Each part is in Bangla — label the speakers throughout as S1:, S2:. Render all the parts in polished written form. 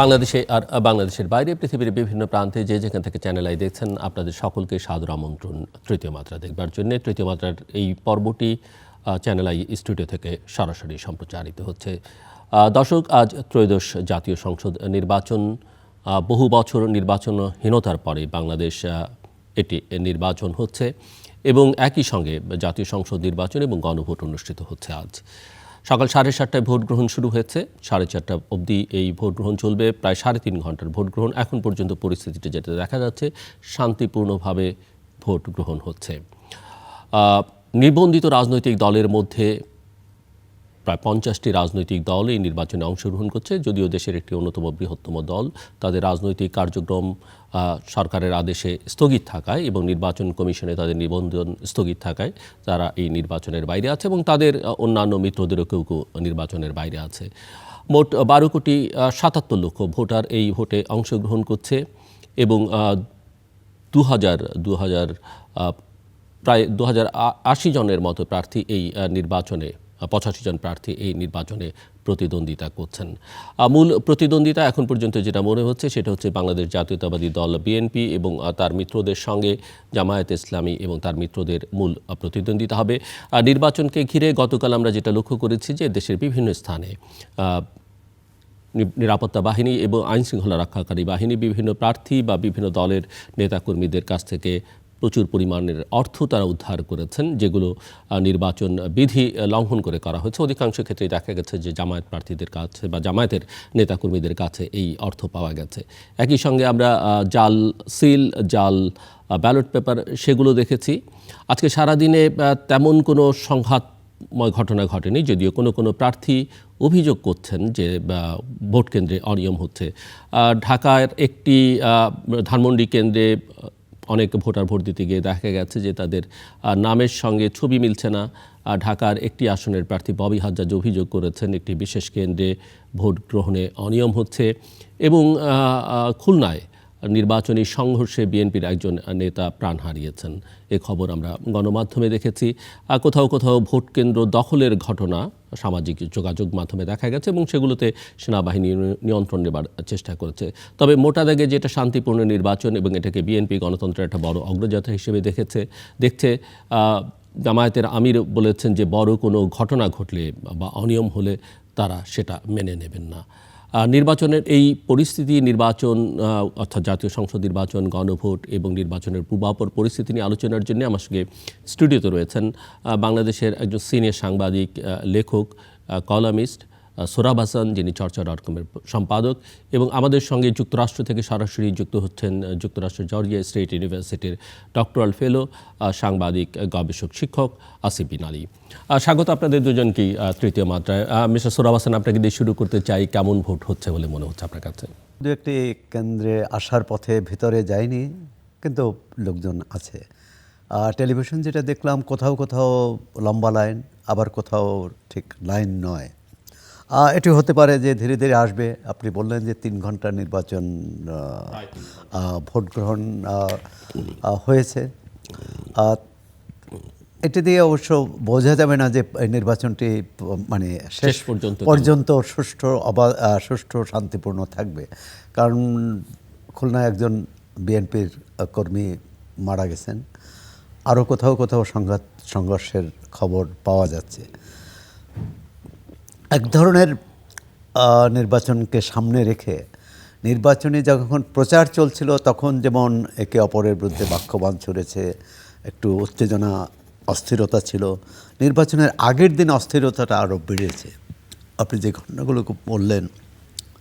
S1: বাংলাদেশে আর বাংলাদেশের বাইরে পৃথিবীর বিভিন্ন প্রান্তে যে যেখান থেকে চ্যানেল আই দেখছেন আপনাদের সকলকে সাদর আমন্ত্রণ তৃতীয় মাত্রা দেখবার জন্য। তৃতীয় মাত্রার এই পর্বটি চ্যানেল আই স্টুডিও থেকে সরাসরি সম্প্রচারিত হচ্ছে। দর্শক, আজ ত্রয়োদশ জাতীয় সংসদ নির্বাচন। বহু বছর নির্বাচনহীনতার পরে বাংলাদেশ এটি নির্বাচন হচ্ছে এবং একই সঙ্গে জাতীয় সংসদ নির্বাচন এবং গণভোট অনুষ্ঠিত হচ্ছে। আজ সকাল 7:30টায় ভোট গ্রহণ শুরু হয়েছে, 4:30 অবধি এই ভোট গ্রহণ চলবে। প্রায় 3.5 ঘন্টার ভোট গ্রহণ। এখন পর্যন্ত পরিস্থিতিটা যেটা দেখা যাচ্ছে, শান্তিপূর্ণভাবে ভোট গ্রহণ হচ্ছে। নিবন্ধিত রাজনৈতিক দলের মধ্যে প্রায় 50টি রাজনৈতিক দল এই নির্বাচনে অংশগ্রহণ করছে। যদিও দেশের একটি অন্যতম বৃহত্তম দল, তাদের রাজনৈতিক কার্যক্রম সরকারের আদেশে স্থগিত থাকায় এবং নির্বাচন কমিশনে তাদের নিবন্ধন স্থগিত থাকায় তারা এই নির্বাচনের বাইরে আছে এবং তাদের অন্যান্য মিত্রদেরও কেউ কেউ নির্বাচনের বাইরে আছে। মোট 12,77,00,000 ভোটার এই ভোটে অংশগ্রহণ করছে এবং প্রায় 2,080 জনের মতো প্রার্থী এই নির্বাচনে 85 জন প্রার্থী এই নির্বাচনে প্রতিদ্বন্দ্বিতা করছেন। মূল প্রতিদ্বন্দ্বিতা এখন পর্যন্ত যেটা মনে হচ্ছে সেটা হচ্ছে বাংলাদেশ জাতীয়তাবাদী দল বিএনপি এবং তার মিত্রদের সঙ্গে জামায়াতে ইসলামী এবং তার মিত্রদের মূল প্রতিদ্বন্দ্বিতা হবে। নির্বাচনকে ঘিরে গতকাল আমরা যেটা লক্ষ্য করেছি যে দেশের বিভিন্ন স্থানে নিরাপত্তা বাহিনী এবং আইনশৃঙ্খলা রক্ষাকারী বাহিনী বিভিন্ন প্রার্থী বা বিভিন্ন দলের নেতাকর্মীদের কাছ থেকে প্রচুর পরিমাণের অর্থ তারা উদ্ধার করেছেন, যেগুলো নির্বাচন বিধি লঙ্ঘন করে করা হয়েছে। অধিকাংশ ক্ষেত্রেই দেখা গেছে যে জামায়াত প্রার্থীদের কাছে বা জামায়াতের নেতাকর্মীদের কাছে এই অর্থ পাওয়া গেছে। একই সঙ্গে আমরা জাল সিল, জাল ব্যালট পেপার সেগুলো দেখেছি। আজকে সারাদিনে তেমন কোনো সংঘাতময় ঘটনা ঘটেনি, যদিও কোনো প্রার্থী অভিযোগ করছেন যে ভোট কেন্দ্রে অনিয়ম হচ্ছে। ঢাকার একটি ধানমন্ডি কেন্দ্রে অনেক ভোটার ভোট দিতে গিয়ে দেখা গেছে যে তাদের নামের সঙ্গে ছবি মিলছে না। ঢাকার একটি আসনের প্রার্থী ববি হাজ্জাজ অভিযোগ করেছেন একটি বিশেষ কেন্দ্রে ভোট গ্রহণে অনিয়ম হচ্ছে এবং খুলনায় নির্বাচনী সংঘর্ষে বিএনপির একজন নেতা প্রাণ হারিয়েছেন। এ খবর আমরা গণমাধ্যমে দেখেছি। কোথাও কোথাও ভোট কেন্দ্র দখলের ঘটনা সামাজিক যোগাযোগ মাধ্যমে দেখা গেছে এবং সেগুলোতে সেনাবাহিনী নিয়ন্ত্রণ নেবার চেষ্টা করেছে। তবে মোটা দাগে যেটা শান্তিপূর্ণ নির্বাচন এবং এটাকে বিএনপি গণতন্ত্রের একটা বড় অগ্রযাত্রা হিসেবে দেখছে। জামায়াতের আমির বলেছেন যে বড় কোনো ঘটনা ঘটলে বা অনিয়ম হলে তারা সেটা মেনে নেবেন না। নির্বাচনের এই পরিস্থিতি, নির্বাচন অর্থাৎ জাতীয় সংসদ নির্বাচন, গণভোট এবং নির্বাচনের পূর্বাপর পরিস্থিতি নিয়ে আলোচনার জন্য আমার সঙ্গে স্টুডিওতে রয়েছেন বাংলাদেশের একজন সিনিয়র সাংবাদিক, লেখক, কলামিস্ট সোহরাব হাসান, যিনি চর্চা.com-এর সম্পাদক, এবং আমাদের সঙ্গে যুক্তরাষ্ট্র থেকে সরাসরি যুক্ত হচ্ছেন যুক্তরাষ্ট্রের জর্জিয়া স্টেট ইউনিভার্সিটির ডক্টরাল ফেলো, সাংবাদিক, গবেষক, শিক্ষক আসিফ বিন আলী। স্বাগত আপনাদের দুজনকেই তৃতীয় মাত্রায়। মিস্টার সোহরাব হাসান, আপনাকে দিয়ে শুরু করতে চাই। কেমন ভোট হচ্ছে বলে মনে হচ্ছে আপনার কাছে?
S2: দু একটি কেন্দ্রে আসার পথে ভিতরে যায়নি, কিন্তু লোকজন আছে। টেলিভিশন যেটা দেখলাম, কোথাও কোথাও লম্বা লাইন, আবার কোথাও ঠিক লাইন নয়। এটি হতে পারে যে ধীরে ধীরে আসবে। আপনি বললেন যে 3 ঘন্টা নির্বাচন ভোট গ্রহণ হয়েছে। এটি দিয়ে অবশ্য বোঝা যাবে না যে নির্বাচনটি মানে শেষ পর্যন্ত সুষ্ঠু শান্তিপূর্ণ থাকবে, কারণ খুলনায় একজন বিএনপির কর্মী মারা গেছেন। আরও কোথাও কোথাও সংঘর্ষের খবর পাওয়া যাচ্ছে। এক ধরনের নির্বাচনকে সামনে রেখে নির্বাচনী যখন প্রচার চলছিল তখন যেমন একে অপরের বিরুদ্ধে বাক্যবাণ ছুড়েছে, একটু উত্তেজনা, অস্থিরতা ছিল। নির্বাচনের আগের দিন অস্থিরতাটা আরও বেড়েছে। আপনি যে ঘটনাগুলো বললেন,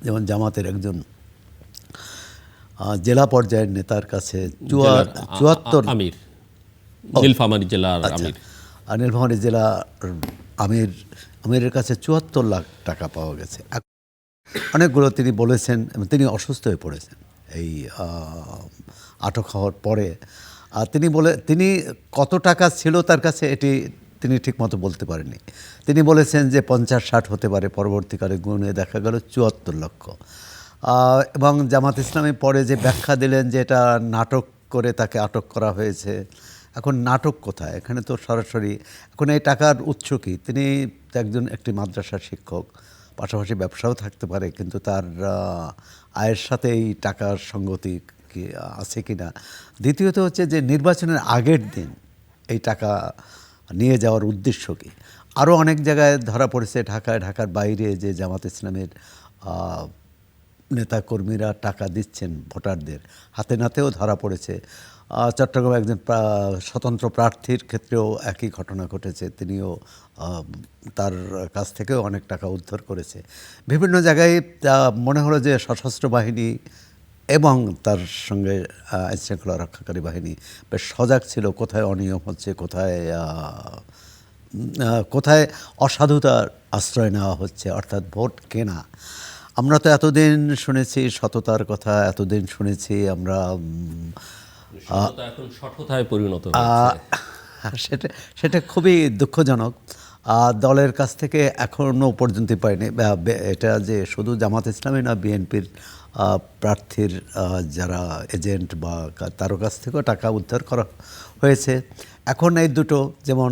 S2: যেমন জামাতের একজন জেলা পর্যায়ের নেতার কাছে 74
S1: নীলফামারী জেলার আমির,
S2: নীলফামারী জেলার আমিরের কাছে 74 লাখ টাকা পাওয়া গেছে। অনেকগুলো তিনি বলেছেন, তিনি অসুস্থ হয়ে পড়েছেন এই আটক হওয়ার পরে। তিনি কত টাকা ছিল তার কাছে এটি তিনি ঠিকমতো বলতে পারেননি। তিনি বলেছেন যে 50-60 হতে পারে, পরবর্তীকালে গুণে দেখা গেল 74 লক্ষ। এবং জামাত ইসলামী পরে যে ব্যাখ্যা দিলেন যে এটা নাটক করে তাকে আটক করা হয়েছে। এখন নাটক কোথায়? এখানে তো সরাসরি এখন এই টাকার উৎস কী? তিনি একটি মাদ্রাসার শিক্ষক, পাশাপাশি ব্যবসাও থাকতে পারে, কিন্তু তার আয়ের সাথে এই টাকার সঙ্গতি কি আছে কি না। দ্বিতীয়ত হচ্ছে যে নির্বাচনের আগের দিন এই টাকা নিয়ে যাওয়ার উদ্দেশ্য কী। আরও অনেক জায়গায় ধরা পড়েছে, ঢাকার বাইরে যে জামাত ইসলামের নেতাকর্মীরা টাকা দিচ্ছেন ভোটারদের হাতে নাতেও ধরা পড়েছে। চট্টগ্রামে একজন স্বতন্ত্র প্রার্থীর ক্ষেত্রেও একই ঘটনা ঘটেছে, তিনিও তার কাছ থেকেও অনেক টাকা উদ্ধার করেছে। বিভিন্ন জায়গায় মনে হলো যে সশস্ত্র বাহিনী এবং তার সঙ্গে আইনশৃঙ্খলা রক্ষাকারী বাহিনী বেশ সজাগ ছিল, কোথায় অনিয়ম হচ্ছে, কোথায় অসাধুতার আশ্রয় নেওয়া হচ্ছে, অর্থাৎ ভোট কেনা। আমরা তো এতদিন শুনেছি সততার কথা, এতদিন শুনেছি আমরা,
S1: এখন সঠতায় পরিণত হয়েছে।
S2: সেটা খুবই দুঃখজনক। দলের কাছ থেকে এখনও পর্যন্ত পাইনি এটা, যে শুধু জামাত ইসলামী না, বিএনপির প্রার্থীর যারা এজেন্ট বা তারও কাছ থেকেও টাকা উদ্ধার করা হয়েছে। এখন এই দুটো, যেমন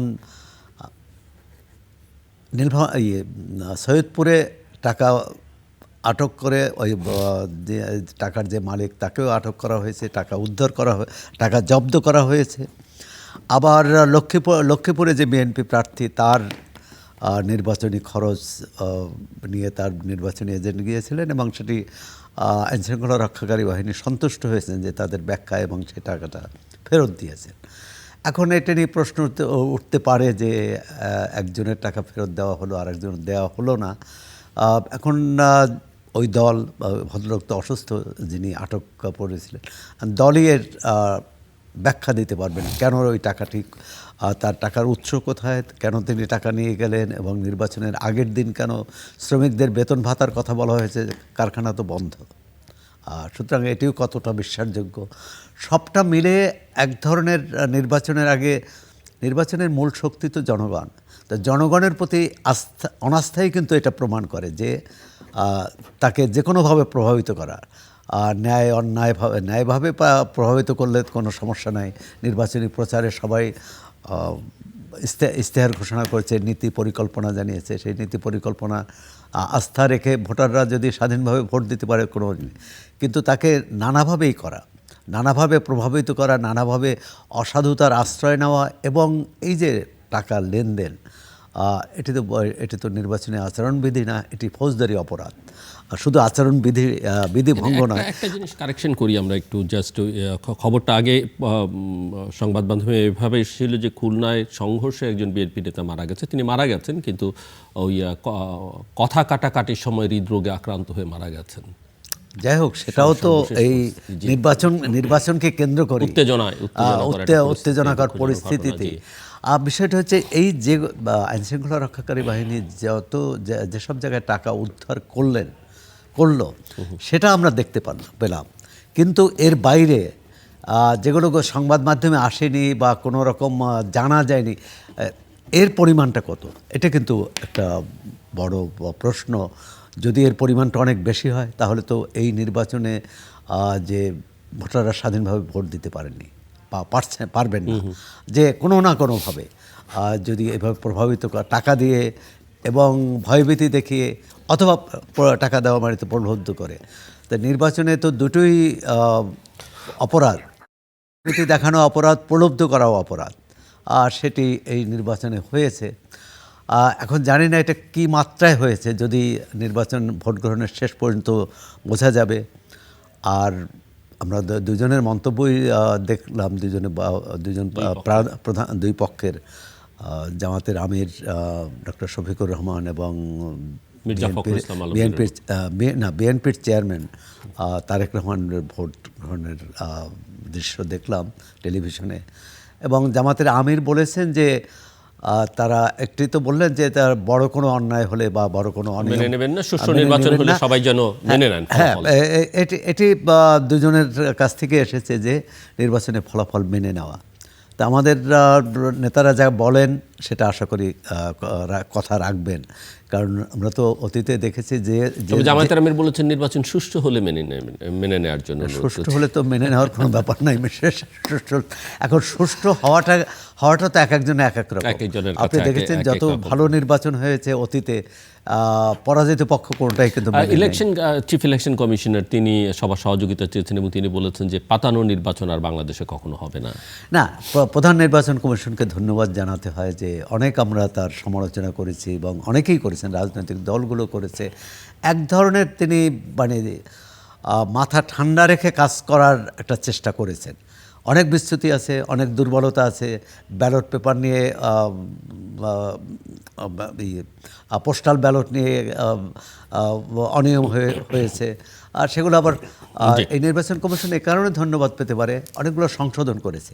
S2: সৈয়দপুরে টাকা আটক করে ওই যে টাকার যে মালিক তাকেও আটক করা হয়েছে, টাকা উদ্ধার করা টাকা জব্দ করা হয়েছে। আবার লক্ষ্মীপুরে যে বিএনপি প্রার্থী, তার নির্বাচনী খরচ নিয়ে তার নির্বাচনী এজেন্ট গিয়েছিলেন এবং সেটি আইনশৃঙ্খলা রক্ষাকারী বাহিনী সন্তুষ্ট হয়েছেন যে তাদের ব্যাখ্যা এবং সেই টাকাটা ফেরত দিয়েছেন। এখন এটা নিয়ে প্রশ্ন উঠতে পারে যে একজনের টাকা ফেরত দেওয়া হলো, আরেকজনের দেওয়া হলো না। এখন ওই দল, ভদ্রলোক তো অসুস্থ যিনি আটক পড়েছিলেন, দলই এর ব্যাখ্যা দিতে পারবেন কেন ওই টাকাটি, তার টাকার উৎস কোথায়, কেন তিনি টাকা নিয়ে গেলেন, এবং নির্বাচনের আগের দিন কেন শ্রমিকদের বেতন ভাতার কথা বলা হয়েছে, কারখানা তো বন্ধ। সুতরাং এটিও কতটা বিশ্বাসযোগ্য। সবটা মিলে এক ধরনের নির্বাচনের আগে, নির্বাচনের মূল শক্তি তো জনগণ, তো জনগণের প্রতি অনাস্থাই কিন্তু এটা প্রমাণ করে যে তাকে যে কোনোভাবে প্রভাবিত করা, ন্যায়ভাবে প্রভাবিত করলে কোনো সমস্যা নাই। নির্বাচনী প্রচারে সবাই ইশতেহার ঘোষণা করেছে, নীতি পরিকল্পনা জানিয়েছে, সেই নীতি পরিকল্পনা আস্থা রেখে ভোটাররা যদি স্বাধীনভাবে ভোট দিতে পারে কোনো, কিন্তু তাকে নানাভাবেই করা, নানাভাবে প্রভাবিত করা, নানাভাবে অসাধুতার আশ্রয় নেওয়া, এবং এই যে টাকা লেনদেন, এটি তো নির্বাচনী আচরণবিধি না, এটি ফৌজদারি অপরাধ। শুধু বিধি ভঙ্গ নয়।
S1: একটা জিনিস কারেকশন করি আমরা একটু, জাস্ট খবরটা আগে সংবাদ মাধ্যমে এভাবে এসেছিল যে খুলনায় সংঘর্ষে একজন বিএনপি নেতা মারা গেছে। তিনি মারা গেছেন কিন্তু ওই কথা কাটাকাটির সময় হৃদরোগে আক্রান্ত হয়ে মারা গেছেন।
S2: যাই হোক, সেটাও তো এই নির্বাচনকে কেন্দ্র করে উত্তেজনাকর পরিস্থিতিতে। বিষয়টা হচ্ছে এই যে আইনশৃঙ্খলা রক্ষাকারী বাহিনী যেসব জায়গায় টাকা উদ্ধার করলো সেটা আমরা দেখতে পেলাম, কিন্তু এর বাইরে যেগুলো সংবাদ মাধ্যমে আসেনি বা কোনো রকম জানা যায়নি, এর পরিমাণটা কত, এটা কিন্তু একটা বড় প্রশ্ন। যদি এর পরিমাণটা অনেক বেশি হয় তাহলে তো এই নির্বাচনে যে ভোটাররা স্বাধীনভাবে ভোট দিতে পারেননি বা পারবেন না, যে কোনো না কোনোভাবে যদি এভাবে প্রভাবিত টাকা দিয়ে এবং ভয়ভীতি দেখিয়ে, অথবা টাকা দেওয়া মানে তো প্রলুব্ধ করে। তো নির্বাচনে তো দুটোই অপরাধ, ভীতি দেখানো অপরাধ, প্রলুব্ধ করাও অপরাধ, আর সেটি এই নির্বাচনে হয়েছে। এখন জানি না এটা কী মাত্রায় হয়েছে, যদি নির্বাচন ভোট গ্রহণের শেষ পর্যন্ত বোঝা যাবে। আর আমরা দুজনের মন্তব্যই দেখলাম, দুজন প্রধান দুই পক্ষের, জামাতের আমির ডক্টর শফিকুর রহমান এবং বিএনপির চেয়ারম্যান তারেক রহমানের ভোট গ্রহণের দৃশ্য দেখলাম টেলিভিশনে। এবং জামাতের আমির বলেছেন যে তারা একটি তো বললেন যে তার বড় কোনো অন্যায় হলে বা বড় কোনো অনিয়ম
S1: নেবেন না, সুষ্ঠু নির্বাচন হলে সবাই যেন মেনে নেন।
S2: হ্যাঁ, এটি দুজনের কাছ থেকে এসেছে যে নির্বাচনে ফলাফল মেনে নেওয়া। তা আমাদের নেতারা যা বলেন সেটা আশা করি কথা রাখবেন, কারণ আমরা তো অতীতে দেখেছি যে
S1: তবে জামায়াতের আমির বলেছেন নির্বাচন সুষ্ঠু হলে মেনে নেওয়ার জন্য অনুরোধ
S2: সুষ্ঠু
S1: করছেন।
S2: হলে তো মেনে নেওয়ার কোনো ব্যাপার নাই। এখন সুষ্ঠু হওয়াটা তো এক একজনের এক এক রকম।
S1: এক একজনের
S2: আপনি
S1: কাছে
S2: দেখেছেন
S1: এক এক
S2: যত
S1: রকম।
S2: ভালো নির্বাচন হয়েছে অতীতে, পরাজিত পক্ষ কোনটাই কিন্তু মেনে নেয়নি।
S1: ইলেকশন চিফ ইলেকশন কমিশনার তিনি সবার সহযোগিতা চেয়েছেন এবং তিনি বলেছেন যে পাতানো নির্বাচন আর বাংলাদেশে কখনো হবে না।
S2: না, প্রধান নির্বাচন কমিশনকে ধন্যবাদ জানাতে হয় যে অনেক আমরা তার সমালোচনা করেছি এবং অনেকেই করেছেন, রাজনৈতিক দলগুলো করেছে। এক ধরনের তিনি মানে মাথা ঠান্ডা রেখে কাজ করার একটা চেষ্টা করেছেন। অনেক বিচ্যুতি আছে, অনেক দুর্বলতা আছে, ব্যালট পেপার নিয়ে পোস্টাল ব্যালট নিয়ে অনিয়ম হয়েছে, আর সেগুলো আবার এই নির্বাচন কমিশন এই কারণে ধন্যবাদ পেতে পারে, অনেকগুলো সংশোধন করেছে।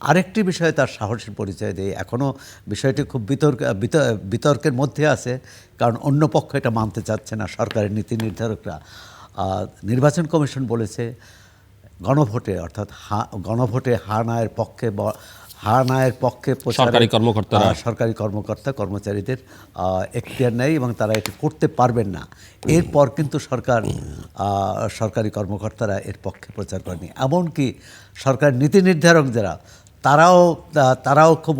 S2: আরেকটি বিষয়ে তার সাহসের পরিচয় দেয়, এখনও বিষয়টি খুব বিতর্কের মধ্যে আছে, কারণ অন্য পক্ষ এটা মানতে চাচ্ছে না, সরকারের নীতি নির্ধারকরা। নির্বাচন কমিশন বলেছে গণভোটে, অর্থাৎ গণভোটে হার নায়ের পক্ষে সরকারি কর্মকর্তা কর্মচারীদের এখতিয়ার নেই এবং তারা এটি করতে পারবেন না। এরপর কিন্তু সরকারি কর্মকর্তারা এর পক্ষে প্রচার করেনি। এমনকি সরকার নীতি নির্ধারক যারা তারাও খুব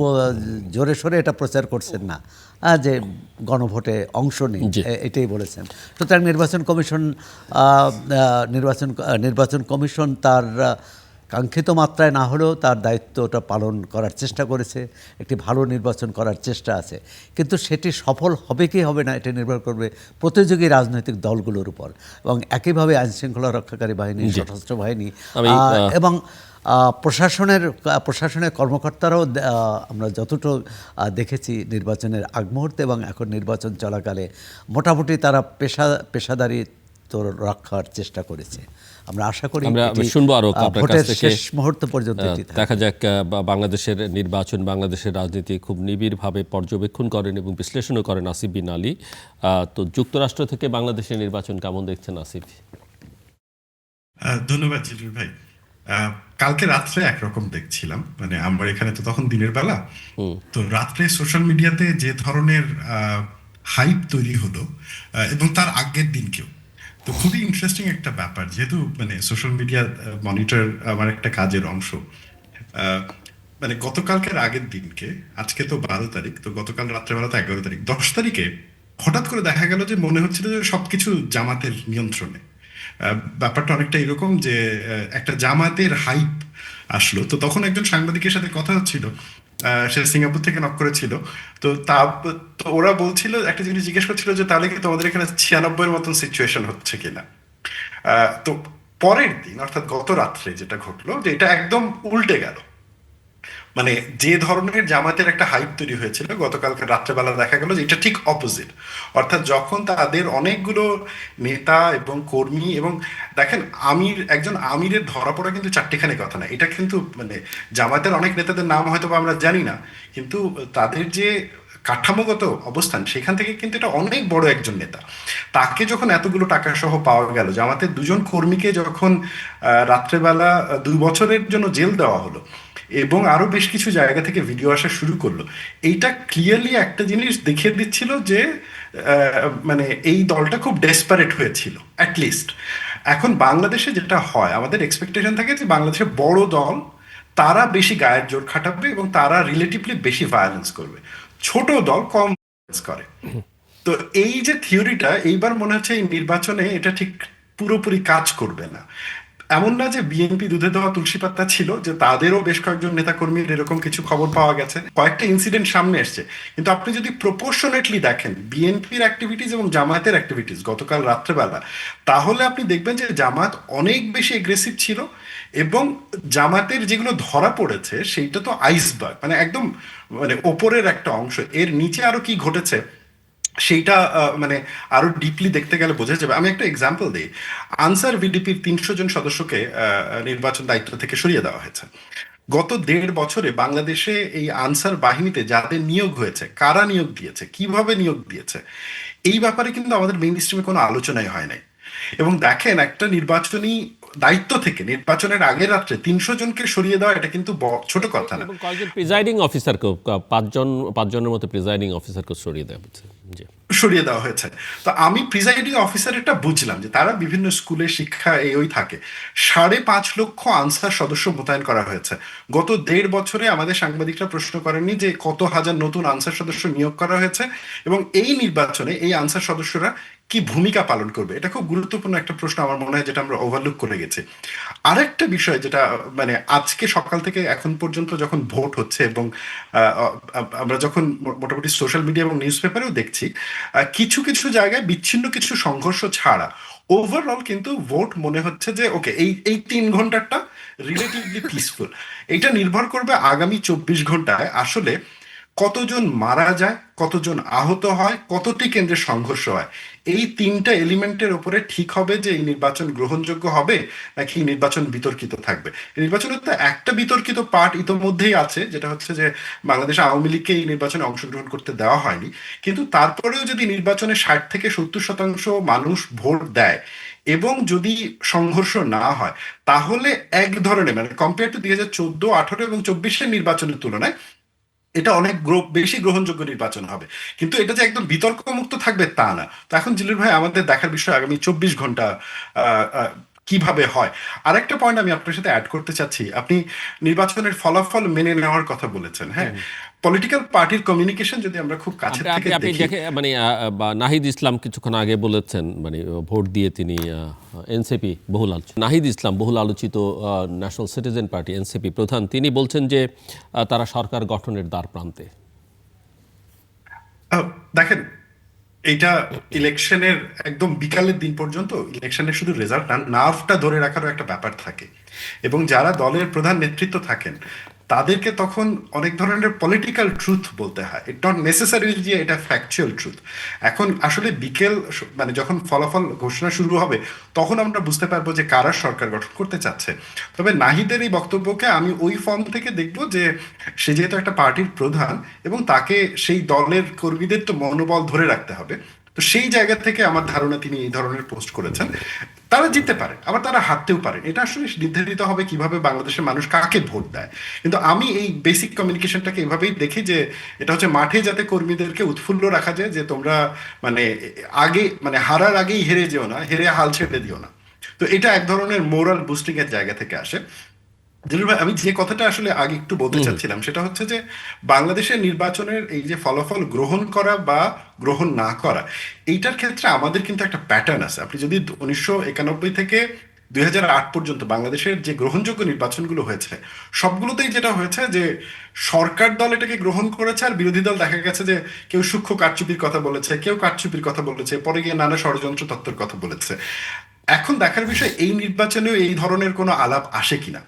S2: জোরে সোরে এটা প্রচার করছেন না যে গণভোটে অংশ নিন, এটাই বলেছেন। সুতরাং নির্বাচন কমিশন তার কাঙ্ক্ষিত মাত্রায় না হলেও তার দায়িত্বটা পালন করার চেষ্টা করেছে, একটি ভালো নির্বাচন করার চেষ্টা আছে। কিন্তু সেটি সফল হবে কি হবে না এটা নির্ভর করবে প্রতিযোগী রাজনৈতিক দলগুলোর উপর, এবং একইভাবে আইনশৃঙ্খলা রক্ষাকারী বাহিনী, সশস্ত্র বাহিনী এবং প্রশাসনের কর্মকর্তারাও আমরা যতটুকু দেখেছি নির্বাচনের আগ মুহূর্তে এবং এখন নির্বাচন চলাকালে মোটামুটি তারা পেশাদারিত্ব রক্ষার চেষ্টা করেছে। আমরা আশা করি
S1: আমরা শুনবো আরো আপনার কাছ থেকে
S2: শেষ মুহূর্ত পর্যন্ত
S1: দেখা যাক। বাংলাদেশের নির্বাচন, বাংলাদেশের রাজনীতি খুব নিবিড়ভাবে পর্যবেক্ষণ করেন এবং বিশ্লেষণও করেন আসিফ বিন আলী। তো যুক্তরাষ্ট্র থেকে বাংলাদেশের নির্বাচন কেমন দেখছেন আসিফ?
S3: ধন্যবাদ জিলুর ভাই। কালকে রাত্রে একরকম দেখছিলাম, মানে আমার এখানে তো তখন দিনের বেলা, তো রাত্রে সোশ্যাল মিডিয়াতে যে ধরনের হাইপ তৈরি হলো এবং তার আগের দিনকেও, তো খুবই ইন্টারেস্টিং একটা ব্যাপার, যেহেতু মানে সোশ্যাল মিডিয়া মনিটর আমার একটা কাজের অংশ। মানে গতকালকের আগের দিনকে, আজকে তো 12 তারিখ, তো গতকাল রাত্রেবেলা তো 11 তারিখ, 10 তারিখে হঠাৎ করে দেখা গেল যে মনে হচ্ছিল যে সবকিছু জামাতের নিয়ন্ত্রণে। ব্যাপারটা অনেকটা এরকম যে একটা জামাতের হাইপ আসলো, তো তখন একজন সাংবাদিকের সাথে কথা হচ্ছিল, সে সিঙ্গাপুর থেকে নক করেছিল। তো ওরা বলছিল, একটা জিনিস জিজ্ঞেস করছিল যে তাহলে কি তোমাদের এখানে 96-এর মতন সিচুয়েশন হচ্ছে কিনা। তো পরের দিন অর্থাৎ গত রাত্রে যেটা ঘটলো, যে এটা একদম উল্টে গেল। মানে যে ধরনের জামাতের একটা হাইপ তৈরি হয়েছিল, গতকালকে রাত্রেবেলা দেখা গেল যে এটা ঠিক অপোজিট। অর্থাৎ যখন তাদের অনেকগুলো নেতা এবং কর্মী, এবং দেখেন একজন আমিরের ধরা পড়া কিন্তু চারটিখানি কথা না, এটা কিন্তু মানে জামাতের অনেক নেতাদের নাম হয়তো আমরা জানি না, কিন্তু তাদের যে কাঠামোগত অবস্থান সেখান থেকে কিন্তু এটা অনেক বড় একজন নেতা। তাকে যখন এতগুলো টাকা সহ পাওয়া গেল, জামাতের 2 জন কর্মীকে যখন রাত্রেবেলা 2 বছরের জন্য জেল দেওয়া হলো এবং আরো বেশ কিছু জায়গা থেকে ভিডিও আসা শুরু করলো, এইটা ক্লিয়ারলি একটা জিনিস দেখিয়ে দিচ্ছিল যে মানে এই দলটা খুব ডেসপারেট হয়েছিল অ্যাটলিস্ট। এখন বাংলাদেশে যেটা হয়, আমাদের এক্সপেকটেশন থাকে যে বাংলাদেশে বড় দল তারা বেশি গায়ের জোর খাটাবে এবং তারা রিলেটিভলি বেশি ভায়োলেন্স করবে, ছোট দল কম ভায়োলেন্স করে। তো এই যে থিওরিটা, এইবার মনে হচ্ছে এই নির্বাচনে এটা ঠিক পুরোপুরি কাজ করবে না। এমন না যে বিএনপি দুধে দেওয়া তুলসী পাতা ছিল, যে তাদেরও বেশ কয়েকজন নেতাকর্মীর এরকম কিছু খবর পাওয়া গেছে, কয়েকটা ইনসিডেন্ট সামনে এসছে। কিন্তু আপনি যদি প্রপোর্শনেটলি দেখেন বিএনপির অ্যাক্টিভিটিস এবং জামায়াতের অ্যাক্টিভিটিস গতকাল রাত্রেবেলা, তাহলে আপনি দেখবেন যে জামায়াত অনেক বেশি এগ্রেসিভ ছিল এবং জামাতের যেগুলো ধরা পড়েছে সেইটা তো আইসবার্গ, মানে একদম মানে ওপরের একটা অংশ, এর নিচে আরো কি ঘটেছে সেইটা মানে আরো ডিপলি দেখতে গেলে বোঝা যাবে। আমি একটা এক্সাম্পল দিই। আনসার ভিডিপির 300 জন সদস্যকে নির্বাচন দায়িত্ব থেকে সরিয়ে দেওয়া হয়েছে। গত 1.5 বছরে বাংলাদেশে এই আনসার বাহিনীতে যাদের নিয়োগ হয়েছে, কারা নিয়োগ দিয়েছে, কিভাবে নিয়োগ দিয়েছে, এই ব্যাপারে কিন্তু আমাদের মেইন স্ট্রিমে কোনো আলোচনাই হয় নাই। এবং দেখেন, একটা নির্বাচনী দায়িত্ব থেকে নির্বাচনের আগের রাত্রে 300 জনকে সরিয়ে দেওয়া এটা কিন্তু ছোট কথা না।
S1: এবং কয়েকজন প্রিজাইডিং অফিসারকে, পাঁচজনের মতো প্রিজাইডিং অফিসারকে সরিয়ে দেওয়া হচ্ছে। জি,
S3: সরিয়ে দেওয়া হয়েছে। তো আমি প্রিজাইডিং অফিসারেরটা বুঝলাম যে তারা বিভিন্ন স্কুলে শিক্ষা ওই থাকে। 5.5 লক্ষ আনসার সদস্য মোতায়েন করা হয়েছে। গত 1.5 বছরে আমাদের সাংবাদিকরা প্রশ্ন করেননি যে কত হাজার নতুন আনসার সদস্য নিয়োগ করা হয়েছে এবং এই নির্বাচনে এই আনসার সদস্যরা কি ভূমিকা পালন করবে। এটা খুব গুরুত্বপূর্ণ একটা প্রশ্ন আমার মনে হয়, যেটা আমরা ওভারলুক করে গেছি। আরেকটা বিষয় যেটা মানে আজকে সকাল থেকে এখন পর্যন্ত যখন ভোট হচ্ছে এবং আমরা যখন মোটামুটি সোশ্যাল মিডিয়া এবং নিউজ পেপারেও দেখছি, কিছু কিছু জায়গায় বিচ্ছিন্ন কিছু সংঘর্ষ ছাড়া ওভারঅল কিন্তু ভোট মনে হচ্ছে যে ওকে, এই 3 ঘন্টাটা রিলেটিভলি পিসফুল। এটা নির্ভর করবে আগামী 24 ঘন্টায় আসলে কতজন মারা যায়, কতজন আহত হয়, কতটি কেন্দ্রে সংঘর্ষ হয়। এই 3টা এলিমেন্টের উপরে ঠিক হবে যে এই নির্বাচন গ্রহণযোগ্য হবে নাকি এই নির্বাচন বিতর্কিত থাকবে। এই নির্বাচনের তো একটা বিতর্কিত পার্ট ইতোমধ্যেই আছে, যেটা হচ্ছে যে বাংলাদেশ আওয়ামী লীগকে এই নির্বাচনে অংশগ্রহণ করতে দেওয়া হয়নি। কিন্তু তারপরেও যদি নির্বাচনে 60 থেকে 70% মানুষ ভোট দেয় এবং যদি সংঘর্ষ না হয়, তাহলে এক ধরনের মানে কম্পেয়ার টু 2014, 18 এবং 24-এর নির্বাচনের তুলনায় এটা অনেক বেশি গ্রহণযোগ্য নির্বাচন হবে। কিন্তু এটা যে একদম বিতর্ক মুক্ত থাকবে তা না। তো এখন জিলুর ভাই, আমাদের দেখার বিষয় আগামী 24 ঘন্টা কিভাবে হয়। আরেকটা পয়েন্ট আমি আপনার সাথে অ্যাড করতে চাচ্ছি। আপনি নির্বাচনের ফলাফল মেনে নেওয়ার কথা বলেছেন। হ্যাঁ, পলিটিক্যাল পার্টির কমিউনিকেশন যদি আমরা খুব কাছে থেকে
S1: আপনি
S3: দেখি,
S1: দেখে মানে নাহিদ ইসলাম কিছুক্ষণ আগে বলেছেন, মানে ভোট দিয়ে তিনি এনসিপি বহুল আলোচিত, নাহিদ ইসলাম বহুল আলোচিত ন্যাশনাল সিটিজেন পার্টি এনসিপি প্রধান, তিনি বলছেন যে তারা সরকার গঠনের দ্বার প্রান্তে।
S3: দেখেন, এইটা ইলেকশনের একদম বিকালের দিন পর্যন্ত ইলেকশনের শুধু রেজাল্ট না, নার্ভটা ধরে রাখারও একটা ব্যাপার থাকে। এবং যারা দলের প্রধান নেতৃত্ব থাকেন তাদেরকে তখন অনেক ধরনের পলিটিক্যাল ট্রুথ বলতে হয়। ইট নট নেসেসারি যে এটা ফ্যাকচুয়াল ট্রুথ। এখন আসলে বিকেল মানে যখন ফলাফল ঘোষণা শুরু হবে তখন আমরা বুঝতে পারবো যে কারা সরকার গঠন করতে চাচ্ছে। তবে নাহিদের এই বক্তব্যকে আমি ওই ফর্ম থেকে দেখবো যে সে যেহেতু একটা পার্টির প্রধান এবং তাকে সেই দলের কর্মীদের তো মনোবল ধরে রাখতে হবে, তো সেই জায়গা থেকে আমার ধারণা তিনি এই ধরনের পোস্ট করেছেন। তারা জিততে পারে, আবার তারা হারতেও পারে। এটা আসলে নির্ধারিত হবে কিভাবে বাংলাদেশের মানুষ কাকে ভোট দেয়। কিন্তু আমি এই বেসিক কমিউনিকেশনটাকে এভাবেই দেখি যে এটা হচ্ছে মাঠে যাতে কর্মীদেরকে উৎফুল্ল রাখা যায় যে তোমরা মানে আগে মানে হারার আগেই হেরে যেও না, হেরে হাল ছেড়ে দিও না। তো এটা এক ধরনের মোরাল বুস্টিং এর জায়গা থেকে আসে। জিলুর ভাই, আমি যে কথাটা আসলে আগে একটু বলতে চাচ্ছিলাম সেটা হচ্ছে যে বাংলাদেশের নির্বাচনের এই যে ফলাফল গ্রহণ করা বা গ্রহণ না করা, এইটার ক্ষেত্রে আমাদের কিন্তু একটা প্যাটার্ন আছে। আপনি যদি 1991 থেকে 2008 পর্যন্ত বাংলাদেশের যে গ্রহণযোগ্য নির্বাচনগুলো হয়েছে সবগুলোতেই যেটা হয়েছে যে সরকার দল এটাকে গ্রহণ করেছে আর বিরোধী দল দেখা গেছে যে কেউ সূক্ষ্ম কারচুপির কথা বলেছে, কেউ কারচুপির কথা বলেছে, পরে গিয়ে নানা ষড়যন্ত্র তত্ত্বের কথা বলেছে। এখন দেখার বিষয় এই নির্বাচনেও এই ধরনের কোনো আলাপ আসে কিনা,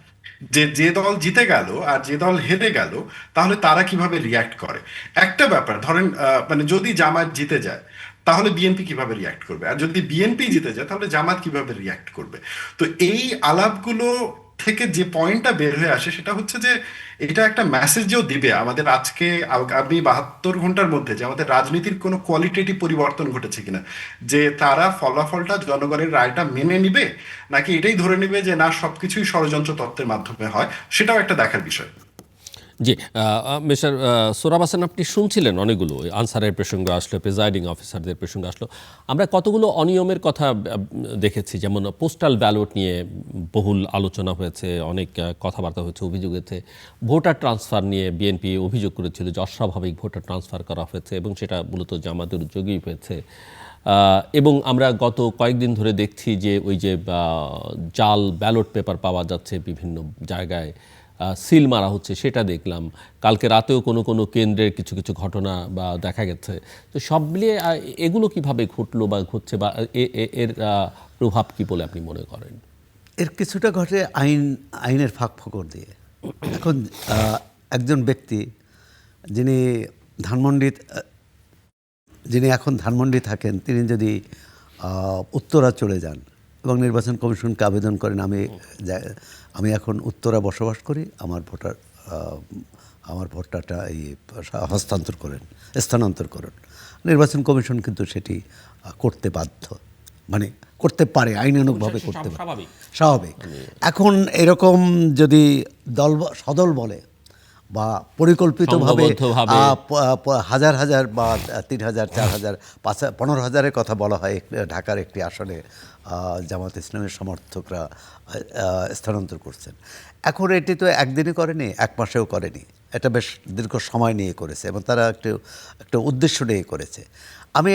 S3: যে যে দল জিতে গেল আর যে দল হেরে গেল তাহলে তারা কিভাবে রিয়াক্ট করে। একটা ব্যাপার ধরেন, মানে যদি জামাত জিতে যায় তাহলে বিএনপি কিভাবে রিয়াক্ট করবে, আর যদি বিএনপি জিতে যায় তাহলে জামাত কিভাবে রিয়াক্ট করবে। তো এই আলাপগুলো থেকে যে পয়েন্টটা বের হয়ে আসে সেটা হচ্ছে যে এটা একটা মেসেজ যেও দিবে আমাদের আজকে আগামী 72 ঘন্টার মধ্যে যে আমাদের রাজনীতির কোনো কোয়ালিটেটিভ পরিবর্তন ঘটেছে কিনা, যে তারা ফলাফলটা জনগণের রায়টা মেনে নিবে নাকি এটাই ধরে নেবে যে না সবকিছুই ষড়যন্ত্র তত্ত্বের মাধ্যমে হয়, সেটাও একটা দেখার বিষয়।
S1: জি, মিস্টার সোহরাব হাসান, আপনি শুনছিলেন অনেকগুলো আনসারের প্রসঙ্গ আসলো, প্রিজাইডিং অফিসারদের প্রসঙ্গ আসলো। আমরা কতগুলো অনিয়মের কথা দেখেছি, যেমন পোস্টাল ব্যালট নিয়ে বহুল আলোচনা হয়েছে, অনেক কথাবার্তা হয়েছে, অভিযোগ হয়েছে। ভোটার ট্রান্সফার নিয়ে বিএনপি অভিযোগ করেছিল যে অস্বাভাবিক ভোটার ট্রান্সফার করা হয়েছে এবং সেটা মূলত জামাতের উদ্যোগেই হয়েছে। এবং আমরা গত কয়েকদিন ধরে দেখছি যে ওই যে জাল ব্যালট পেপার পাওয়া যাচ্ছে বিভিন্ন জায়গায়, সিল মারা হচ্ছে, সেটা দেখলাম। কালকে রাতেও কোনো কোনো কেন্দ্রের কিছু কিছু ঘটনা বা দেখা গেছে। তো সব মিলিয়ে এগুলো কিভাবে ঘটলো বা ঘটছে বা এর প্রভাব কি বলে আপনি মনে করেন?
S2: এর কিছুটা ঘটে আইনের ফাঁক ফোকর দিয়ে। এখন একজন ব্যক্তি যিনি এখন ধানমন্ডি থাকেন, তিনি যদি উত্তরা চলে যান এবং নির্বাচন কমিশনকে আবেদন করেন আমি এখন উত্তরা বসবাস করি, আমার ভোটারটা স্থানান্তর করেন, নির্বাচন কমিশন কিন্তু সেটি করতে বাধ্য। মানে করতে পারে, আইনানুগভাবে করতে পারে,
S1: স্বাভাবিক।
S2: স্বাভাবিক। এখন এরকম যদি সদল বলে বা পরিকল্পিতভাবে
S1: সংঘবদ্ধভাবে।
S2: হাজার হাজার বা 3,000, 4,000, 5,000, 15,000-এর কথা বলা হয় ঢাকার একটি আসনে জামাত ইসলামের সমর্থকরা স্থানান্তর করছেন। এখন এটি তো একদিনই করেনি, এক মাসেও করেনি, এটা বেশ দীর্ঘ সময় নিয়ে করেছে এবং তারা একটা উদ্দেশ্য নিয়ে করেছে। আমি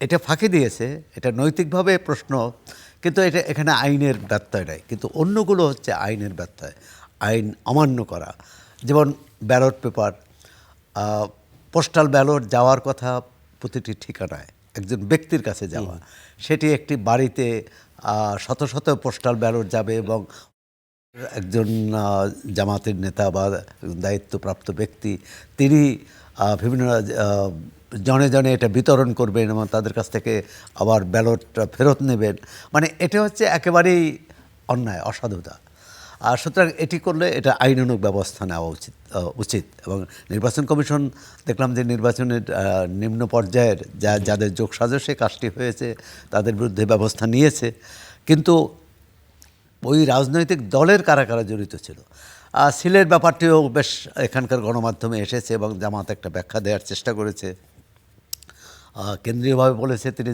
S2: এটা ফাঁকি দিয়েছে, এটা নৈতিকভাবে প্রশ্ন, কিন্তু এখানে আইনের ব্যত্যয় নাই। কিন্তু অন্যগুলো হচ্ছে আইনের ব্যত্যয়, আইন অমান্য করা। যেমন ব্যালট পেপার, পোস্টাল ব্যালট যাওয়ার কথা প্রতিটি ঠিকানায় একজন ব্যক্তির কাছে যাওয়া, সেটি একটি বাড়িতে শত শত পোস্টাল ব্যালট যাবে এবং একজন জামাতের নেতা বা দায়িত্বপ্রাপ্ত ব্যক্তি তিনি বিভিন্ন জনে জনে এটা বিতরণ করবেন এবং তাদের কাছ থেকে আবার ব্যালটটা ফেরত নেবেন। মানে এটা হচ্ছে একেবারেই অন্যায়, অসাধুতা। আর সুতরাং এটি করলে এটা আইনানুগ ব্যবস্থা নেওয়া উচিত। এবং নির্বাচন কমিশন দেখলাম যে নির্বাচনের নিম্ন পর্যায়ের যাদের যোগসাজশে কাজটি হয়েছে তাদের বিরুদ্ধে ব্যবস্থা নিয়েছে, কিন্তু ওই রাজনৈতিক দলের কারা কারা জড়িত ছিল সিলের ব্যাপারটিও বেশ এখানকার গণমাধ্যমে এসেছে এবং জামাত একটা ব্যাখ্যা দেওয়ার চেষ্টা করেছে। কেন্দ্রীয়ভাবে বলেছে তিনি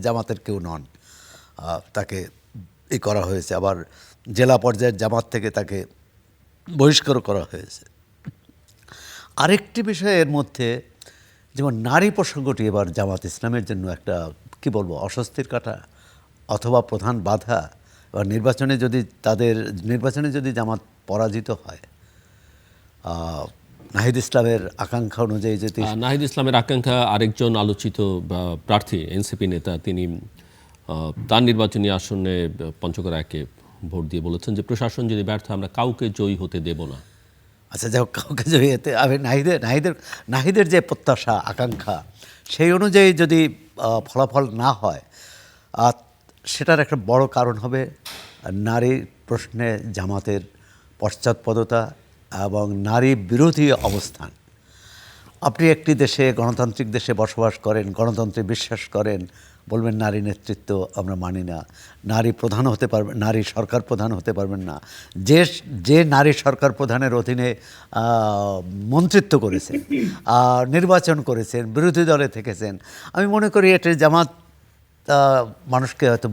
S2: জামাতের কেউ নন, তাকে করা হয়েছে। আবার জেলা পর্যায়ের জামাত থেকে তাকে বহিষ্কার করা হয়েছে। আরেকটি বিষয় এর মধ্যে, যেমন নারী প্রসঙ্গটি এবার জামাত ইসলামের জন্য একটা কি বলবো অস্বস্তির কাঁটা অথবা প্রধান বাধা। এবার নির্বাচনে যদি জামাত পরাজিত হয়, নাহিদ ইসলামের আকাঙ্ক্ষা অনুযায়ী যদি
S1: নাহিদ ইসলামের আকাঙ্ক্ষা, আরেকজন আলোচিত প্রার্থী এনসিপি নেতা, তিনি তার নির্বাচনী আসনে পঞ্চগড় 1-এ ভোট দিয়ে বলেছেন যে প্রশাসন যদি ব্যর্থ হয় আমরা কাউকে জয়ী হতে দেব না।
S2: আচ্ছা, যাই হোক, কাউকে জয়ী হতে আমি নাহিদের যে প্রত্যাশা আকাঙ্ক্ষা সেই অনুযায়ী যদি ফলাফল না হয়, সেটার একটা বড় কারণ হবে নারী প্রশ্নে জামাতের পশ্চাৎপদতা এবং নারী বিরোধী অবস্থান। আপনি একটি দেশে, গণতান্ত্রিক দেশে বসবাস করেন, গণতন্ত্রে বিশ্বাস করেন, বলবেন নারী নেতৃত্ব আমরা মানি না, নারী প্রধান হতে পারবেন, নারী সরকার প্রধান হতে পারবেন না। যে নারী সরকার প্রধানের অধীনে মন্ত্রিত্ব করেছেন, নির্বাচন করেছেন, বিরোধী দলে থেকেছেন, আমি মনে করি এটা জামাত মানুষকে হয়তো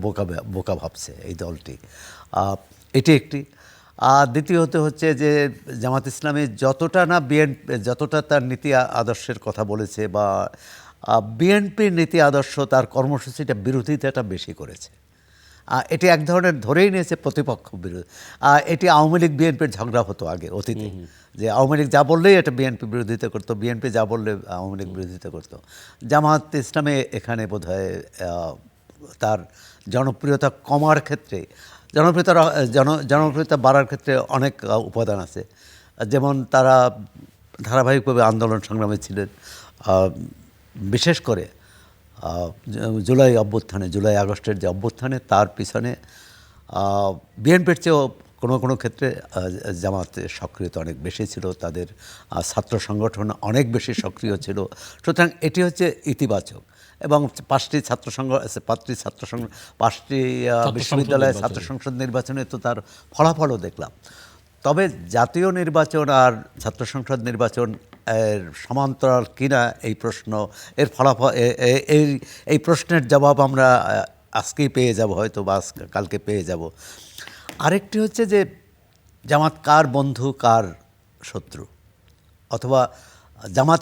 S2: বোকা ভাবছে এই দলটি। এটি একটি। আর দ্বিতীয়ত হচ্ছে যে জামাত ইসলামী যতটা তার নীতি আদর্শের কথা বলেছে বা বিএনপির নীতি আদর্শ তার কর্মসূচিটা বিরোধিতাটা বেশি করেছে। এটি এক ধরনের ধরেই নিয়েছে প্রতিপক্ষ বিরোধী। এটি আওয়ামী লীগ বিএনপির ঝগড়া হতো আগে অতীতে, যে আওয়ামী লীগ যা বললেই এটা বিএনপি বিরোধিতা করতো, বিএনপি যা বললে আওয়ামী লীগ বিরোধিতা করতো। জামাত ইসলামে এখানে বোধহয় তার জনপ্রিয়তা কমার ক্ষেত্রে, জনপ্রিয়তা বাড়ার ক্ষেত্রে অনেক উপাদান আছে। যেমন তারা ধারাবাহিকভাবে আন্দোলন সংগ্রামে ছিলেন, বিশেষ করে জুলাই আগস্টের যে অভ্যুত্থানে তার পিছনে বিএনপির চেয়েও কোনো ক্ষেত্রে জামাতের সক্রিয়তা অনেক বেশি ছিল, তাদের ছাত্র সংগঠন অনেক বেশি সক্রিয় ছিল। সুতরাং এটি হচ্ছে ইতিবাচক। এবং 5টি বিশ্ববিদ্যালয়ের ছাত্র সংসদ নির্বাচনে তো তার ফলাফলও দেখলাম। তবে জাতীয় নির্বাচন আর ছাত্র সংসদ নির্বাচন এর সমান্তরাল কিনা এই প্রশ্ন, এর ফলাফল, এই প্রশ্নের জবাব আমরা আজকেই পেয়ে যাব, হয়তো বা কালকে পেয়ে যাব। আরেকটি হচ্ছে যে জামাত কার বন্ধু কার শত্রু, অথবা জামাত